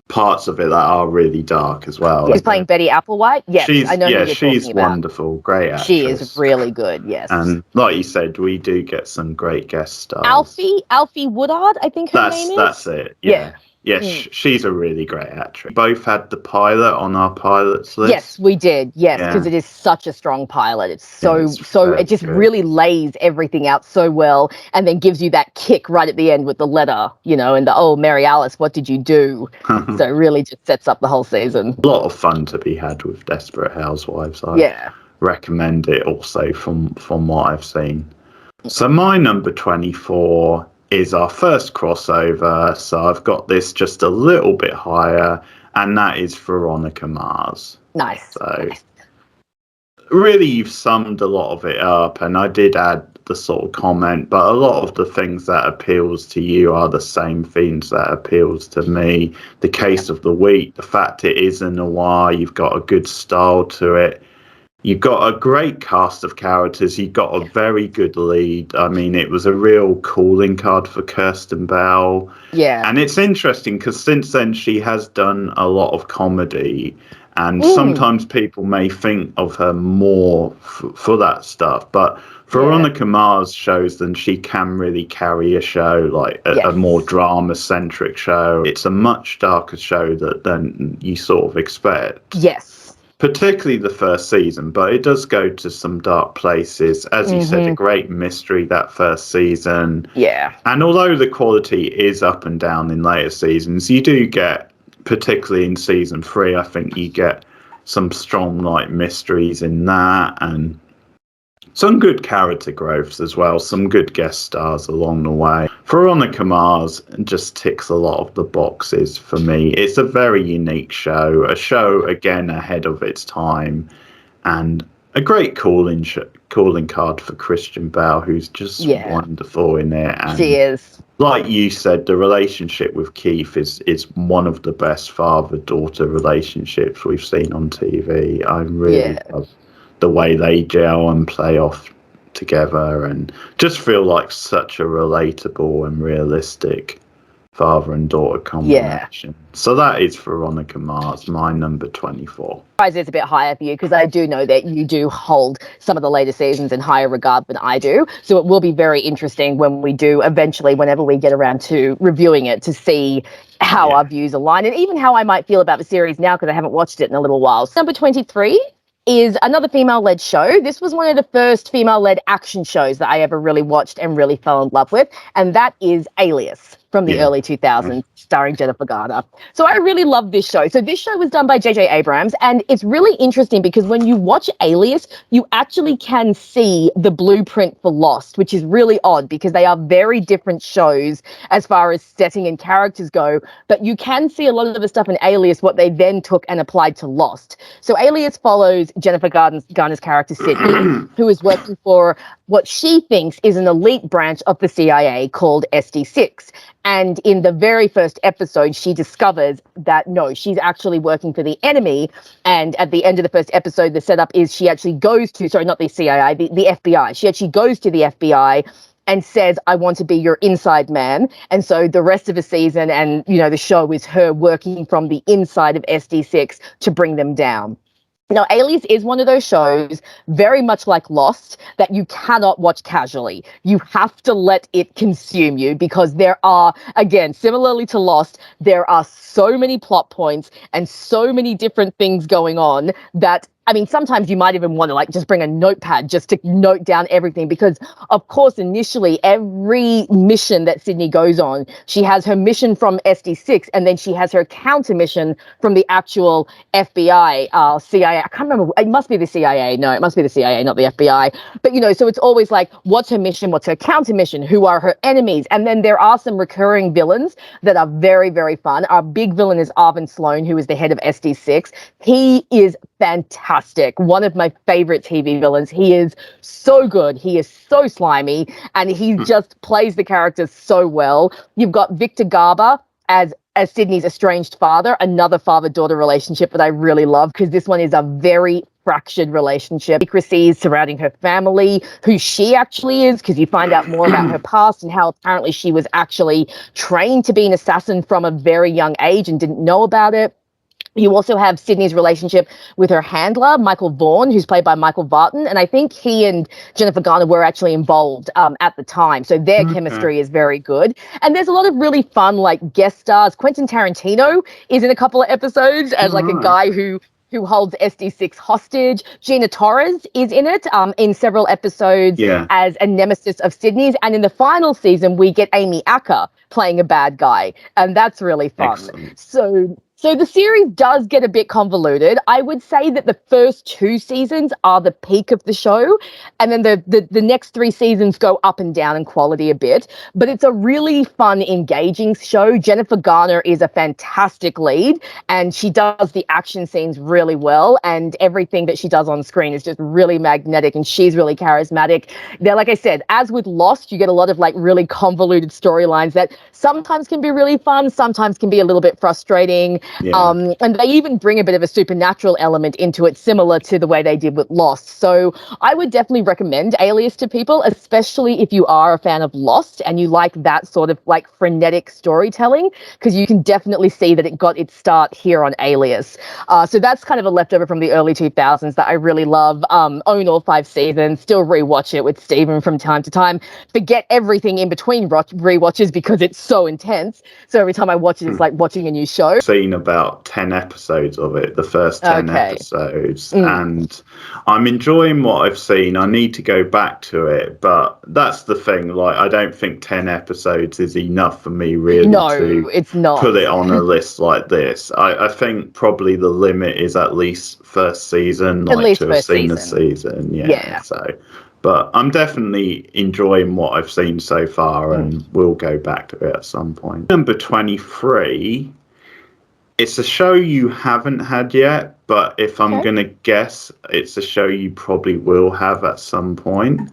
parts of it that are really dark as well.
She's playing Betty Applewhite. Yes, I know who you're talking
she's
about.
wonderful, great actress.
She is really good. Yes,
and like you said, we do get some great guest stars.
Alfie Woodard, I think her name is.
That's it. Yeah. She's a really great actress. Both had the pilot on our pilots list.
Yes, we did. Yes, because it is such a strong pilot. It's it just really lays everything out so well, and then gives you that kick right at the end with the letter, and the Mary Alice, what did you do? So it really just sets up the whole season.
A lot of fun to be had with Desperate Housewives. I recommend it also from what I've seen. So my number 24 is our first crossover, so I've got this just a little bit higher, and that is Veronica Mars.
Nice.
So really, you've summed a lot of it up, and I did add the sort of comment, but a lot of the things that appeals to you are the same themes that appeals to me. The case of the week, the fact it is a noir, you've got a good style to it. You've got a great cast of characters. You've got a very good lead. I mean, it was a real calling card for Kirsten Bell.
Yeah.
And it's interesting because since then she has done a lot of comedy. And sometimes people may think of her more for that stuff. But Veronica Mars shows that she can really carry a show, like a more drama-centric show. It's a much darker show than you sort of expect.
Yes.
Particularly the first season, but it does go to some dark places. As you said, a great mystery that first season.
Yeah.
And although the quality is up and down in later seasons, you do get, particularly in season 3, I think you get some strong mysteries in that, and some good character growths as well, some good guest stars along the way. Veronica Mars just ticks a lot of the boxes for me. It's a very unique show, a show, again, ahead of its time, and a great calling card for Christian Bale, who's just wonderful in it. And
she is.
Like you said, the relationship with Keith is one of the best father-daughter relationships we've seen on TV. I really love the way they gel and play off together, and just feel like such a relatable and realistic father and daughter combination. So that is Veronica Mars, my number 24.
It's a bit higher for you because I do know that you do hold some of the later seasons in higher regard than I do. So it will be very interesting when we do eventually, whenever we get around to reviewing it, to see how our views align, and even how I might feel about the series now because I haven't watched it in a little while. So number 23 is another female-led show. This was one of the first female-led action shows that I ever really watched and really fell in love with, and that is Alias from the early 2000s, starring Jennifer Garner. So I really love this show. So this show was done by J.J. Abrams, and it's really interesting because when you watch Alias, you actually can see the blueprint for Lost, which is really odd because they are very different shows as far as setting and characters go, but you can see a lot of the stuff in Alias, what they then took and applied to Lost. So Alias follows Jennifer Garner's character, Sydney, who is working for what she thinks is an elite branch of the CIA called SD6. And in the very first episode, she discovers that, no, she's actually working for the enemy. And at the end of the first episode, the setup is she actually goes to, sorry, not the CIA, the FBI. She actually goes to the FBI and says, I want to be your inside man. And so the rest of the season and, the show is her working from the inside of SD6 to bring them down. Now, Alias is one of those shows, very much like Lost, that you cannot watch casually. You have to let it consume you because there are, again, similarly to Lost, there are so many plot points and so many different things going on that, I mean, sometimes you might even want to just bring a notepad just to note down everything because, of course, initially every mission that Sydney goes on, she has her mission from SD6 and then she has her counter mission from the actual FBI, CIA. I can't remember. It must be the CIA. No, it must be the CIA, not the FBI. But, so it's always like, what's her mission? What's her counter mission? Who are her enemies? And then there are some recurring villains that are very, very fun. Our big villain is Arvin Sloan, who is the head of SD6. He is fantastic. One of my favorite TV villains. He is so good. He is so slimy, and he just plays the characters so well. You've got Victor Garber as Sydney's estranged father, another father-daughter relationship that I really love because this one is a very fractured relationship, secrecies surrounding her family, who she actually is, because you find out more about her past and how apparently she was actually trained to be an assassin from a very young age and didn't know about it. You also have Sydney's relationship with her handler, Michael Vaughan, who's played by Michael Vartan. And I think he and Jennifer Garner were actually involved at the time. So their chemistry is very good. And there's a lot of really fun, like, guest stars. Quentin Tarantino is in a couple of episodes as like a guy who holds SD6 hostage. Gina Torres is in it in several episodes as a nemesis of Sydney's. And in the final season, we get Amy Acker playing a bad guy. And that's really fun.
Excellent.
So the series does get a bit convoluted. I would say that the first 2 seasons are the peak of the show, and then the next 3 seasons go up and down in quality a bit. But it's a really fun, engaging show. Jennifer Garner is a fantastic lead, and she does the action scenes really well, and everything that she does on screen is just really magnetic, and she's really charismatic. There, like I said, as with Lost, you get a lot of like really convoluted storylines that sometimes can be really fun, sometimes can be a little bit frustrating. And they even bring a bit of a supernatural element into it, similar to the way they did with Lost. So I would definitely recommend Alias to people, especially if you are a fan of Lost and you like that sort of like frenetic storytelling, because you can definitely see that it got its start here on Alias. So that's kind of a leftover from the early 2000s that I really love. Own all 5 seasons, still rewatch it with Stephen from time to time. Forget everything in between rewatches because it's so intense. So every time I watch it, it's like watching a new show.
Seen about 10 episodes of it, the first 10 episodes, and I'm enjoying what I've seen. I need to go back to it, but that's the thing, like, I don't think 10 episodes is enough for me really
it's not.
put it on a list like this. I think probably the limit is at least first season,
at
like
least
to have seen
season.
a season. So but I'm definitely enjoying what I've seen so far, and we'll go back to it at some point. Number 23, it's a show you haven't had yet, but if I'm going to guess, it's a show you probably will have at some point.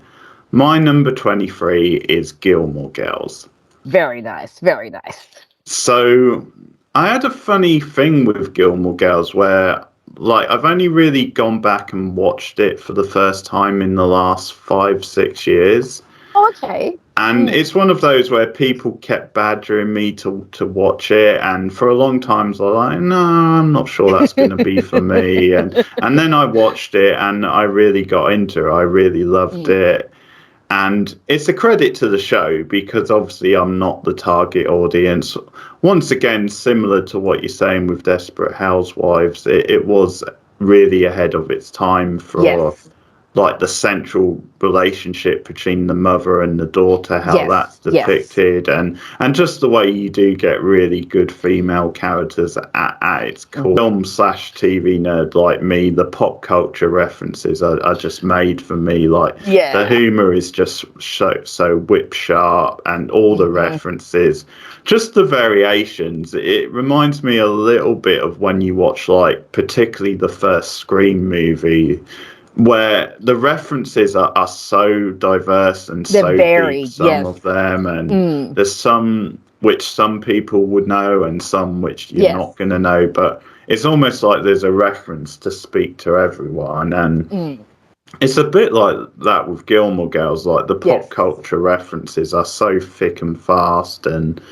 My number 23 is Gilmore Girls.
Very nice, very nice.
So I had a funny thing with Gilmore Girls where, like, I've only really gone back and watched it for the first time in the last 5-6 years.
Oh, okay.
And it's one of those where people kept badgering me to watch it, and for a long time I was like, no, I'm not sure that's going to be for me. And then I watched it and I really got into it. I really loved it. And it's a credit to the show because obviously I'm not the target audience. Once again, similar to what you're saying with Desperate Housewives, it was really ahead of its time for like the central relationship between the mother and the daughter, how that's depicted, and just the way you do get really good female characters at its core. Film/TV nerd like me, the pop culture references are just made for me. Like the humor is just so whip sharp, and all the references, just the variations. It reminds me a little bit of when you watch, like, particularly the first Scream movie, where the references are so diverse and so deep, some of them, and there's some which some people would know and some which you're not going to know, but it's almost like there's a reference to speak to everyone. And it's a bit like that with Gilmore Girls, like the pop culture references are so thick and fast, and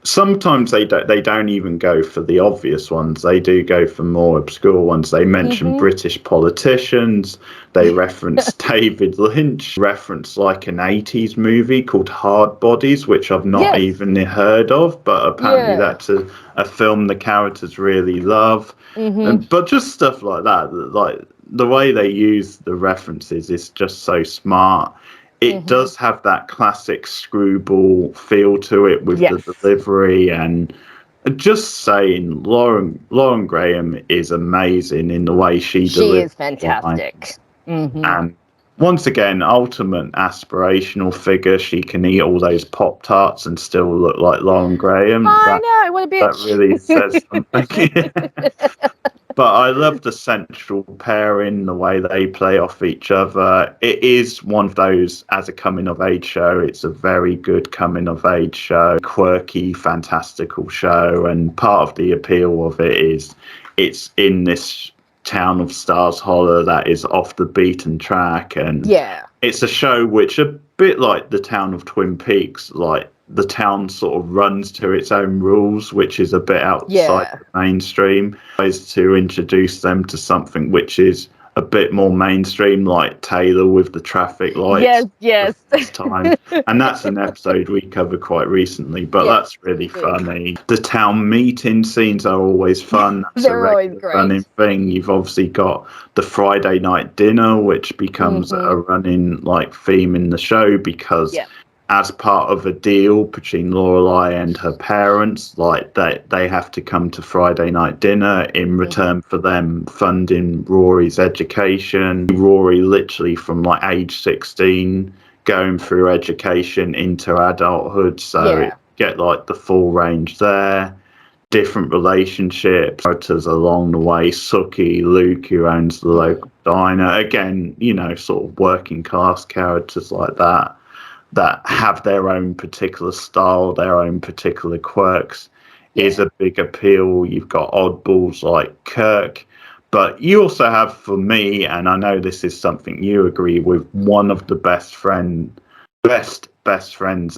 sometimes they don't even go for the obvious ones. They do go for more obscure ones. They mention British politicians. They reference David Lynch. Reference like an 80s movie called Hard Bodies, which I've not even heard of, but apparently that's a film the characters really love. But just stuff like that, like the way they use the references is just so smart. It does have that classic screwball feel to it with the delivery, and just saying Lauren Graham is amazing in the way she delivers.
She is fantastic.
And once again, ultimate aspirational figure. She can eat all those Pop-Tarts and still look like Lauren Graham.
I know, what a bitch.
That really says something. But I love the central pairing, the way they play off each other. It is one of those, as a coming-of-age show, it's a very good coming-of-age show. Quirky, fantastical show. And part of the appeal of it is it's in this town of Stars Hollow that is off the beaten track, and
Yeah.
it's a show which, a bit like the town of Twin Peaks, like the town sort of runs to its own rules, which is a bit outside the mainstream, is to introduce them to something which is a bit more mainstream, like Taylor with the traffic lights.
Yes.
This time, and that's an episode we covered quite recently, but that's really funny. The town meeting scenes are always fun. That's a regular running thing. You've obviously got the Friday night dinner, which becomes a running like theme in the show, because as part of a deal between Lorelai and her parents, like they have to come to Friday night dinner in return for them funding Rory's education. Rory literally from like age 16 going through education into adulthood, so it get like the full range there. Different relationships, characters along the way. Suki, Luke, who owns the local diner. Again, you know, sort of working class characters like that have their own particular style, their own particular quirks, is a big appeal. You've got oddballs like Kirk, but you also have, for me, and I know this is something you agree with, one of the best friends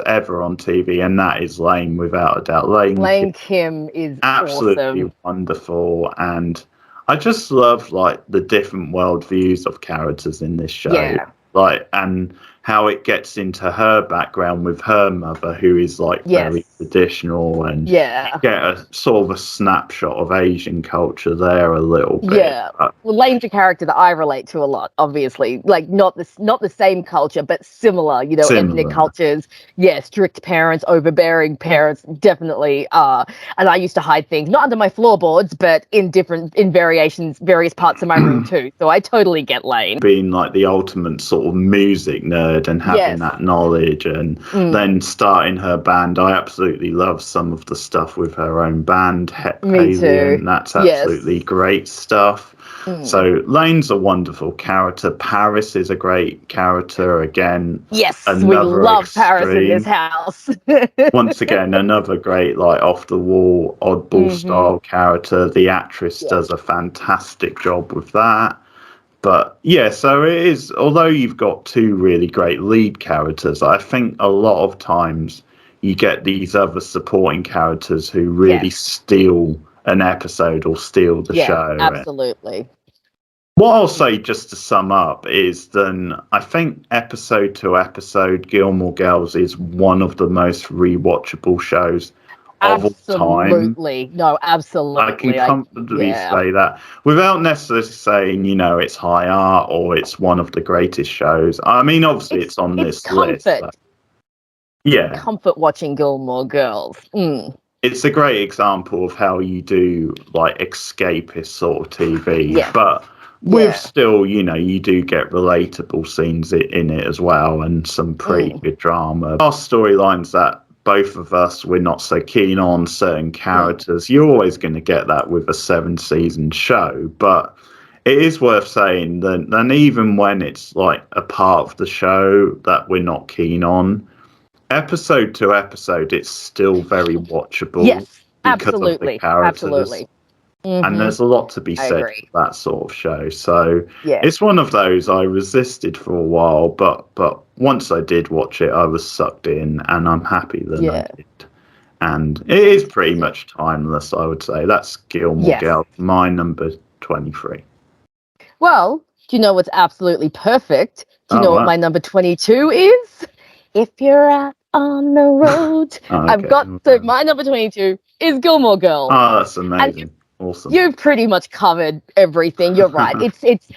ever on TV, and that is Lane, without a doubt.
Lane Kim is
absolutely
awesome.
Wonderful, and I just love like the different worldviews of characters in this show, like, and how it gets into her background with her mother, who is like very traditional, and get a sort of a snapshot of Asian culture there a little bit.
Well, Lane's a character that I relate to a lot, obviously. Like not the same culture, but similar, you know, ethnic cultures. Yeah, strict parents, overbearing parents, definitely. And I used to hide things, not under my floorboards, but in various parts of my room too. So I totally get Lane.
Being like the ultimate sort of music nerd and having that knowledge, and then starting her band. I absolutely love some of the stuff with her own band, Hepalien. That's absolutely great stuff. So Lane's a wonderful character. Paris is a great character again.
Yes, we love Paris in this house.
Once again, another great like off the wall oddball style character. The actress does a fantastic job with that. But yeah, so it is, although you've got two really great lead characters, I think a lot of times you get these other supporting characters who really steal an episode or steal the show.
Absolutely.
What I'll say, just to sum up, is then I think episode to episode, Gilmore Girls is one of the most rewatchable shows of all time.
Absolutely. No, absolutely.
I can comfortably say that without necessarily saying, you know, it's high art or it's one of the greatest shows. I mean, obviously it's on this list.
Comfort watching Gilmore Girls.
It's a great example of how you do like escapist sort of TV, but with still, you know, you do get relatable scenes in it as well, and some pretty good drama. Our storylines that both of us, we're not so keen on certain characters. You're always going to get that with a 7-season show, but it is worth saying that even when it's like a part of the show that we're not keen on, episode to episode, it's still very watchable.
Yes,
because
absolutely.
Of the characters.
Absolutely.
And there's a lot to be said for that sort of show. So it's one of those I resisted for a while, but once I did watch it, I was sucked in, and I'm happy that I did. And it is pretty much timeless, I would say. That's Gilmore Girls, my number 23.
Well, do you know what's absolutely perfect? Do you know what my number 22 is? If you're out on the road. I've got my number 22 is Gilmore Girls.
Oh, that's amazing. Awesome.
You've pretty much covered everything. You're right. It's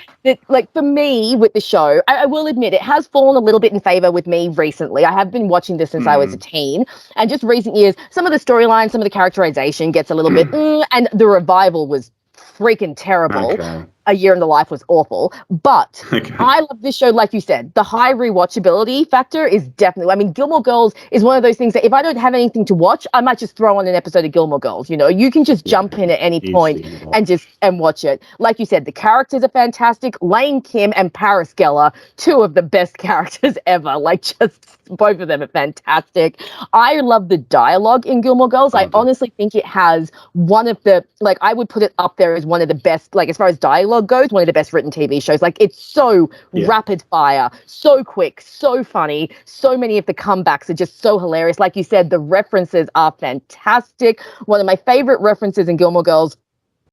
like, for me with the show, I will admit it has fallen a little bit in favor with me recently. I have been watching this since I was a teen, and just recent years, some of the storylines, some of the characterization gets a little bit, and the revival was freaking terrible. A Year in the Life was awful, but I love this show. Like you said, the high rewatchability factor is definitely, I mean, Gilmore Girls is one of those things that if I don't have anything to watch, I might just throw on an episode of Gilmore Girls. You know, you can just jump in at any point and watch it. Like you said, the characters are fantastic. Lane Kim and Paris Geller, two of the best characters ever. Like, just both of them are fantastic. I love the dialogue in Gilmore Girls. I honestly think it has one of the, like, I would put it up there as one of the best, like, as far as dialogue dialogue goes, one of the best written TV shows. Like, it's so rapid fire, so quick, so funny. So many of the comebacks are just so hilarious. Like you said, the references are fantastic. One of my favorite references in Gilmore Girls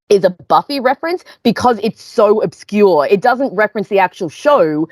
is a Buffy reference because it's so obscure. It doesn't reference the actual show.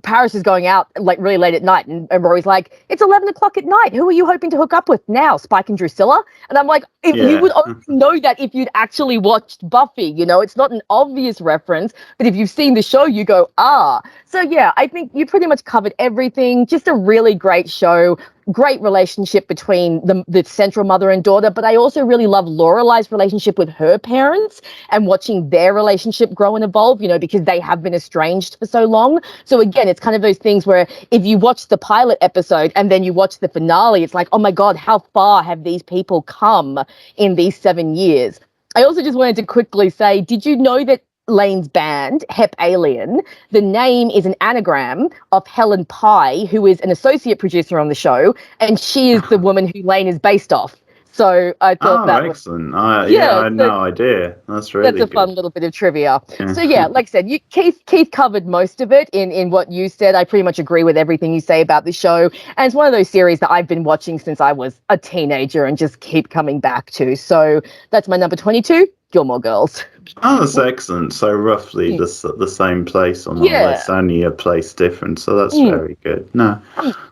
Paris is going out like really late at night, and Rory's like, "It's 11 o'clock at night. Who are you hoping to hook up with now, Spike and Drusilla?" And I'm like, if you would only know that if you'd actually watched Buffy. You know, it's not an obvious reference, but if you've seen the show, you go, ah. So yeah, I think you pretty much covered everything. Just a really great show. Great relationship between the central mother and daughter, but I also really love Lorelai's relationship with her parents and watching their relationship grow and evolve, you know, because they have been estranged for so long. So again, it's kind of those things where if you watch the pilot episode and then you watch the finale, it's like, oh my God, how far have these people come in these 7 years? I also just wanted to quickly say, did you know that Lane's band, Hep Alien, the name is an anagram of Helen Pye, who is an associate producer on the show, and she is the woman who Lane is based off. So I thought that
excellent. I had no idea. That's really
that's a fun little bit of trivia. So yeah, like I said, Keith covered most of it in what you said. I pretty much agree with everything you say about the show, and it's one of those series that I've been watching since I was a teenager and just keep coming back to. So that's my number 22, Gilmore Girls.
Oh, that's excellent. So roughly the same place on the list, only a place different. So that's very good. No,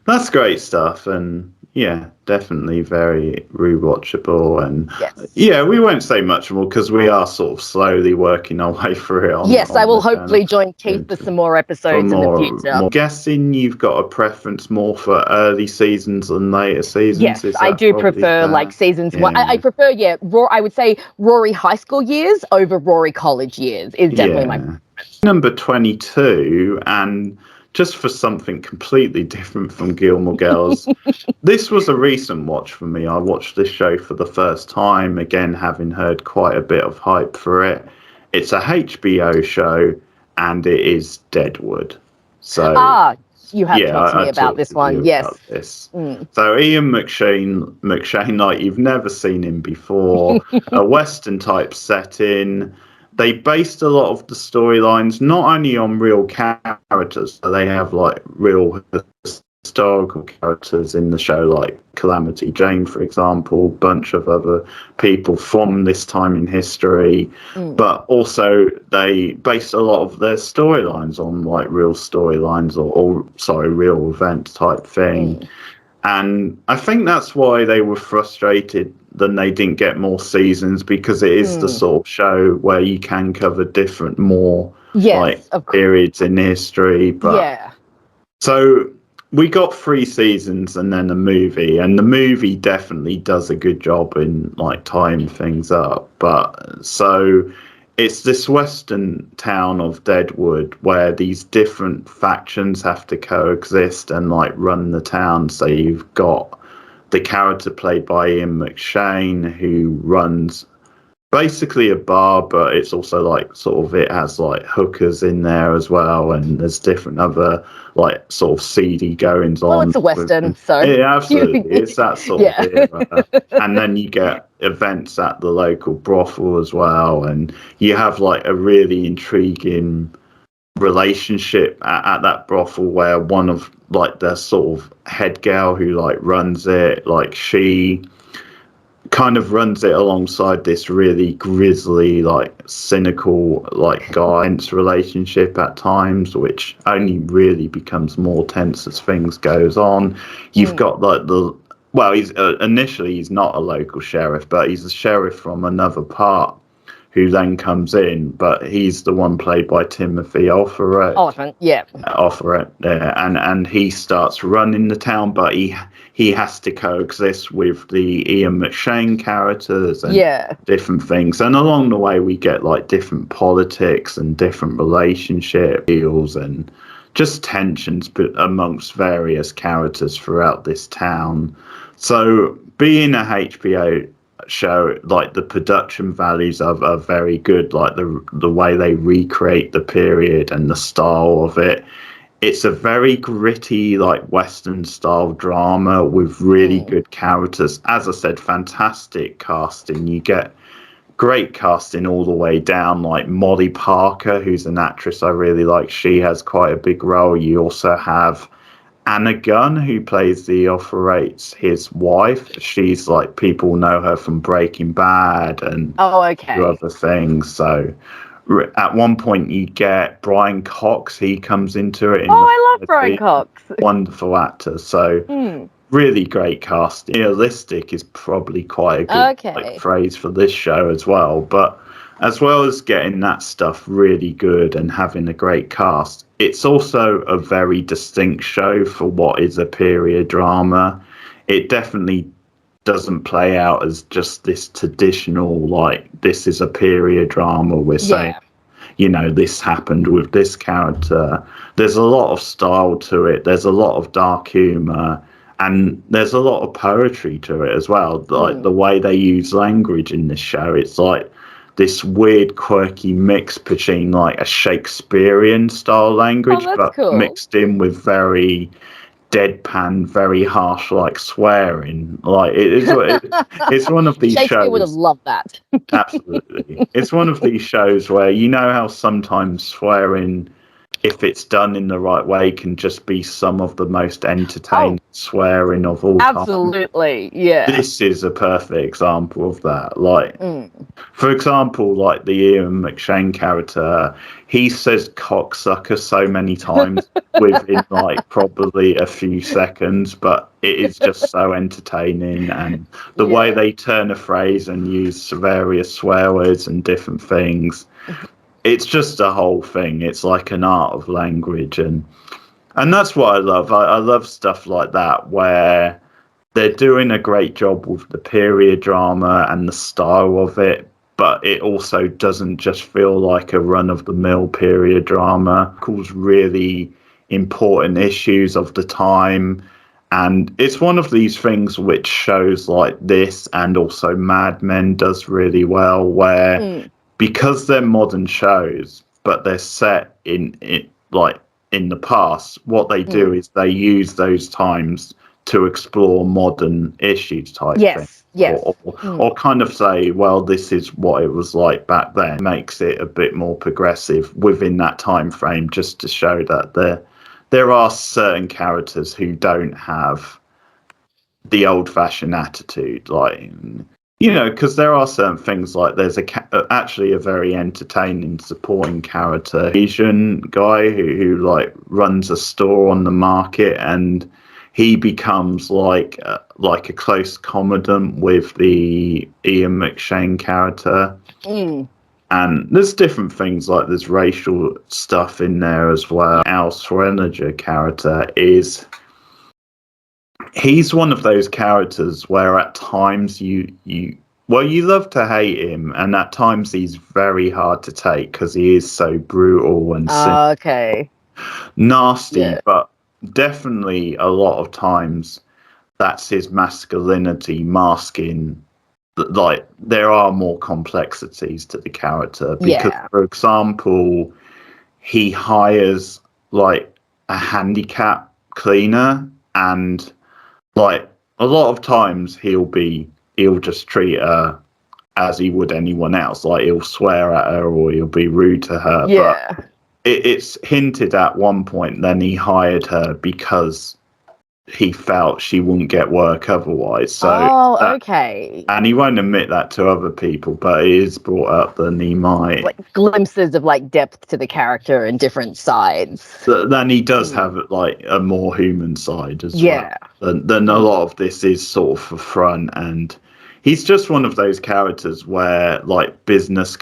that's great stuff. And yeah, definitely very rewatchable. And yeah, we won't say much more because we are sort of slowly working our way through it.
I will hopefully join Keith for some more episodes in the future.
I'm guessing you've got a preference more for early seasons than later seasons.
Yes, I do prefer like seasons. I prefer, I would say Rory high school years over Rory college years is definitely my preference.
Number 22, and just for something completely different from Gilmore Girls, this was a recent watch for me. I watched this show for the first time, again, having heard quite a bit of hype for it. It's a HBO show, and it is Deadwood. So
you have talked to me about this one. Yes.
So Ian McShane, like you've never seen him before, a Western type setting. They based a lot of the storylines not only on real characters, so they have like real historical characters in the show, like Calamity Jane, for example, a bunch of other people from this time in history, but also they based a lot of their storylines on like real storylines or real events type thing. And I think that's why they were frustrated then they didn't get more seasons, because it is the sort of show where you can cover different periods in history. But so we got 3 seasons and then a movie, and the movie definitely does a good job in like tying things up. But so it's this western town of Deadwood where these different factions have to coexist and like run the town. So you've got the character played by Ian McShane, who runs basically a bar, but it's also like sort of, it has like hookers in there as well, and there's different other like sort of seedy goings on.
Well, it's a western, so
yeah, absolutely, it's that sort of era. And then you get events at the local brothel as well, and you have like a really intriguing relationship at that brothel where one of like the sort of head girl who like runs it, like she kind of runs it alongside this really grisly, like cynical, like guidance relationship at times, which only really becomes more tense as things goes on. You've got like he's initially he's not a local sheriff, but he's a sheriff from another part who then comes in, but he's the one played by Timothy Olyphant. And he starts running the town, but he has to coexist with the Ian McShane characters and different things. And along the way, we get like different politics and different relationship deals and just tensions amongst various characters throughout this town. So being a HBO show, like the production values are very good, like the way they recreate the period and the style of it. It's a very gritty, like Western style drama with really good characters. As I said, fantastic casting. You get great casting all the way down. Like Molly Parker, who's an actress I really like, she has quite a big role. You also have Anna Gunn, who plays the operates his wife. She's like, people know her from Breaking Bad and a few other things. So at one point you get Brian Cox. He comes into it.
I love Brian Cox.
Wonderful actor. So really great casting. Realistic is probably quite a good like, phrase for this show as well. But as well as getting that stuff really good and having a great cast, it's also a very distinct show for what is a period drama. It definitely doesn't play out as just this traditional, like, this is a period drama. We're saying, you know, this happened with this character. There's a lot of style to it. There's a lot of dark humor. And there's a lot of poetry to it as well. Like the way they use language in this show, it's like this weird, quirky mix between like a Shakespearean style language, but mixed in with very deadpan, very harsh, like swearing. Like it's one of these
Shakespeare
shows.
would have loved that.
Absolutely, it's one of these shows where you know how sometimes swearing, if it's done in the right way, can just be some of the most entertaining swearing of all time.
Absolutely, yeah.
This is a perfect example of that. Like, for example, like the Ian McShane character, he says cocksucker so many times within like probably a few seconds, but it is just so entertaining. And the way they turn a phrase and use various swear words and different things, it's just a whole thing. It's like an art of language, and that's what I love. I love stuff like that where they're doing a great job with the period drama and the style of it, but it also doesn't just feel like a run-of-the-mill period drama. It calls really important issues of the time, and it's one of these things which shows like this and also Mad Men does really well, where because they're modern shows, but they're set in like in the past, what they do is they use those times to explore modern issues type thing. Or kind of say, well, this is what it was like back then. Makes it a bit more progressive within that time frame, just to show that there are certain characters who don't have the old-fashioned attitude, like, you know, because there are certain things like there's actually a very entertaining supporting character, Asian guy who like runs a store on the market, and he becomes like a close confidant with the Ian McShane character. And there's different things, like there's racial stuff in there as well. Al Swearinger character he's one of those characters where at times you love to hate him, and at times he's very hard to take because he is so brutal and nasty. But definitely a lot of times that's his masculinity masking. Like there are more complexities to the character because, for example, he hires like a handicap cleaner, and like a lot of times he'll just treat her as he would anyone else. Like he'll swear at her or he'll be rude to her. But it's hinted at one point then he hired her because he felt she wouldn't get work otherwise. So and he won't admit that to other people, but it is brought up that he might,
like glimpses of like depth to the character and different sides.
Then he does have like a more human side as well. Then a lot of this is sort of for fun, and he's just one of those characters where like business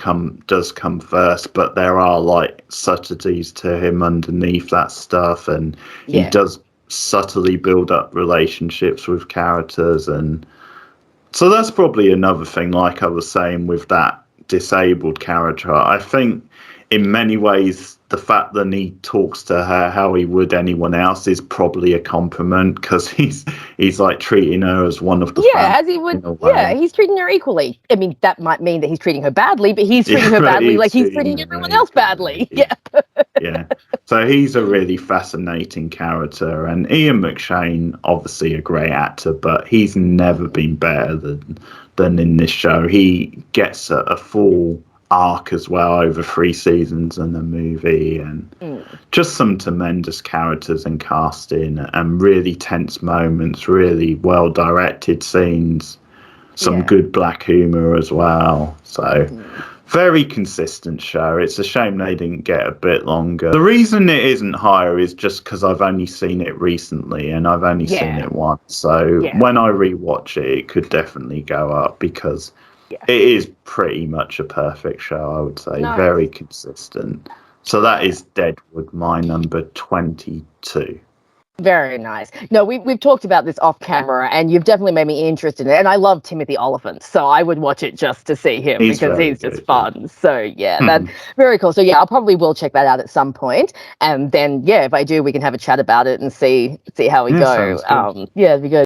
does come first, but there are like subtleties to him underneath that stuff, and he does subtly build up relationships with characters. And so that's probably another thing, like I was saying with that disabled character. I think in many ways the fact that he talks to her how he would anyone else is probably a compliment, because he's like treating her as one of the family,
as he would.
in a way.
Yeah, he's treating her equally. I mean, that might mean that he's treating her badly, but he's treating her
but
badly like he's
treating
treating
her
everyone else badly. Yeah.
Yeah. So he's a really fascinating character, and Ian McShane, obviously a great actor, but he's never been better than in this show. He gets a full arc as well over 3 seasons and a movie, and just some tremendous characters and casting, and really tense moments, really well directed scenes, some good black humor as well. So very consistent show. It's a shame they didn't get a bit longer. The reason it isn't higher is just because I've only seen it recently, and I've only seen it once. So when I rewatch it, it could definitely go up, because it is pretty much a perfect show, I would say. Nice. Very consistent. So that is Deadwood, my number 22.
Very nice. No, we've talked about this off camera, and you've definitely made me interested in it. And I love Timothy Olyphant, so I would watch it just to see him, because he's just fun. So yeah, that's very cool. So yeah, I'll probably will check that out at some point, and then if I do, we can have a chat about it and see how we go. Yeah, it'd be good.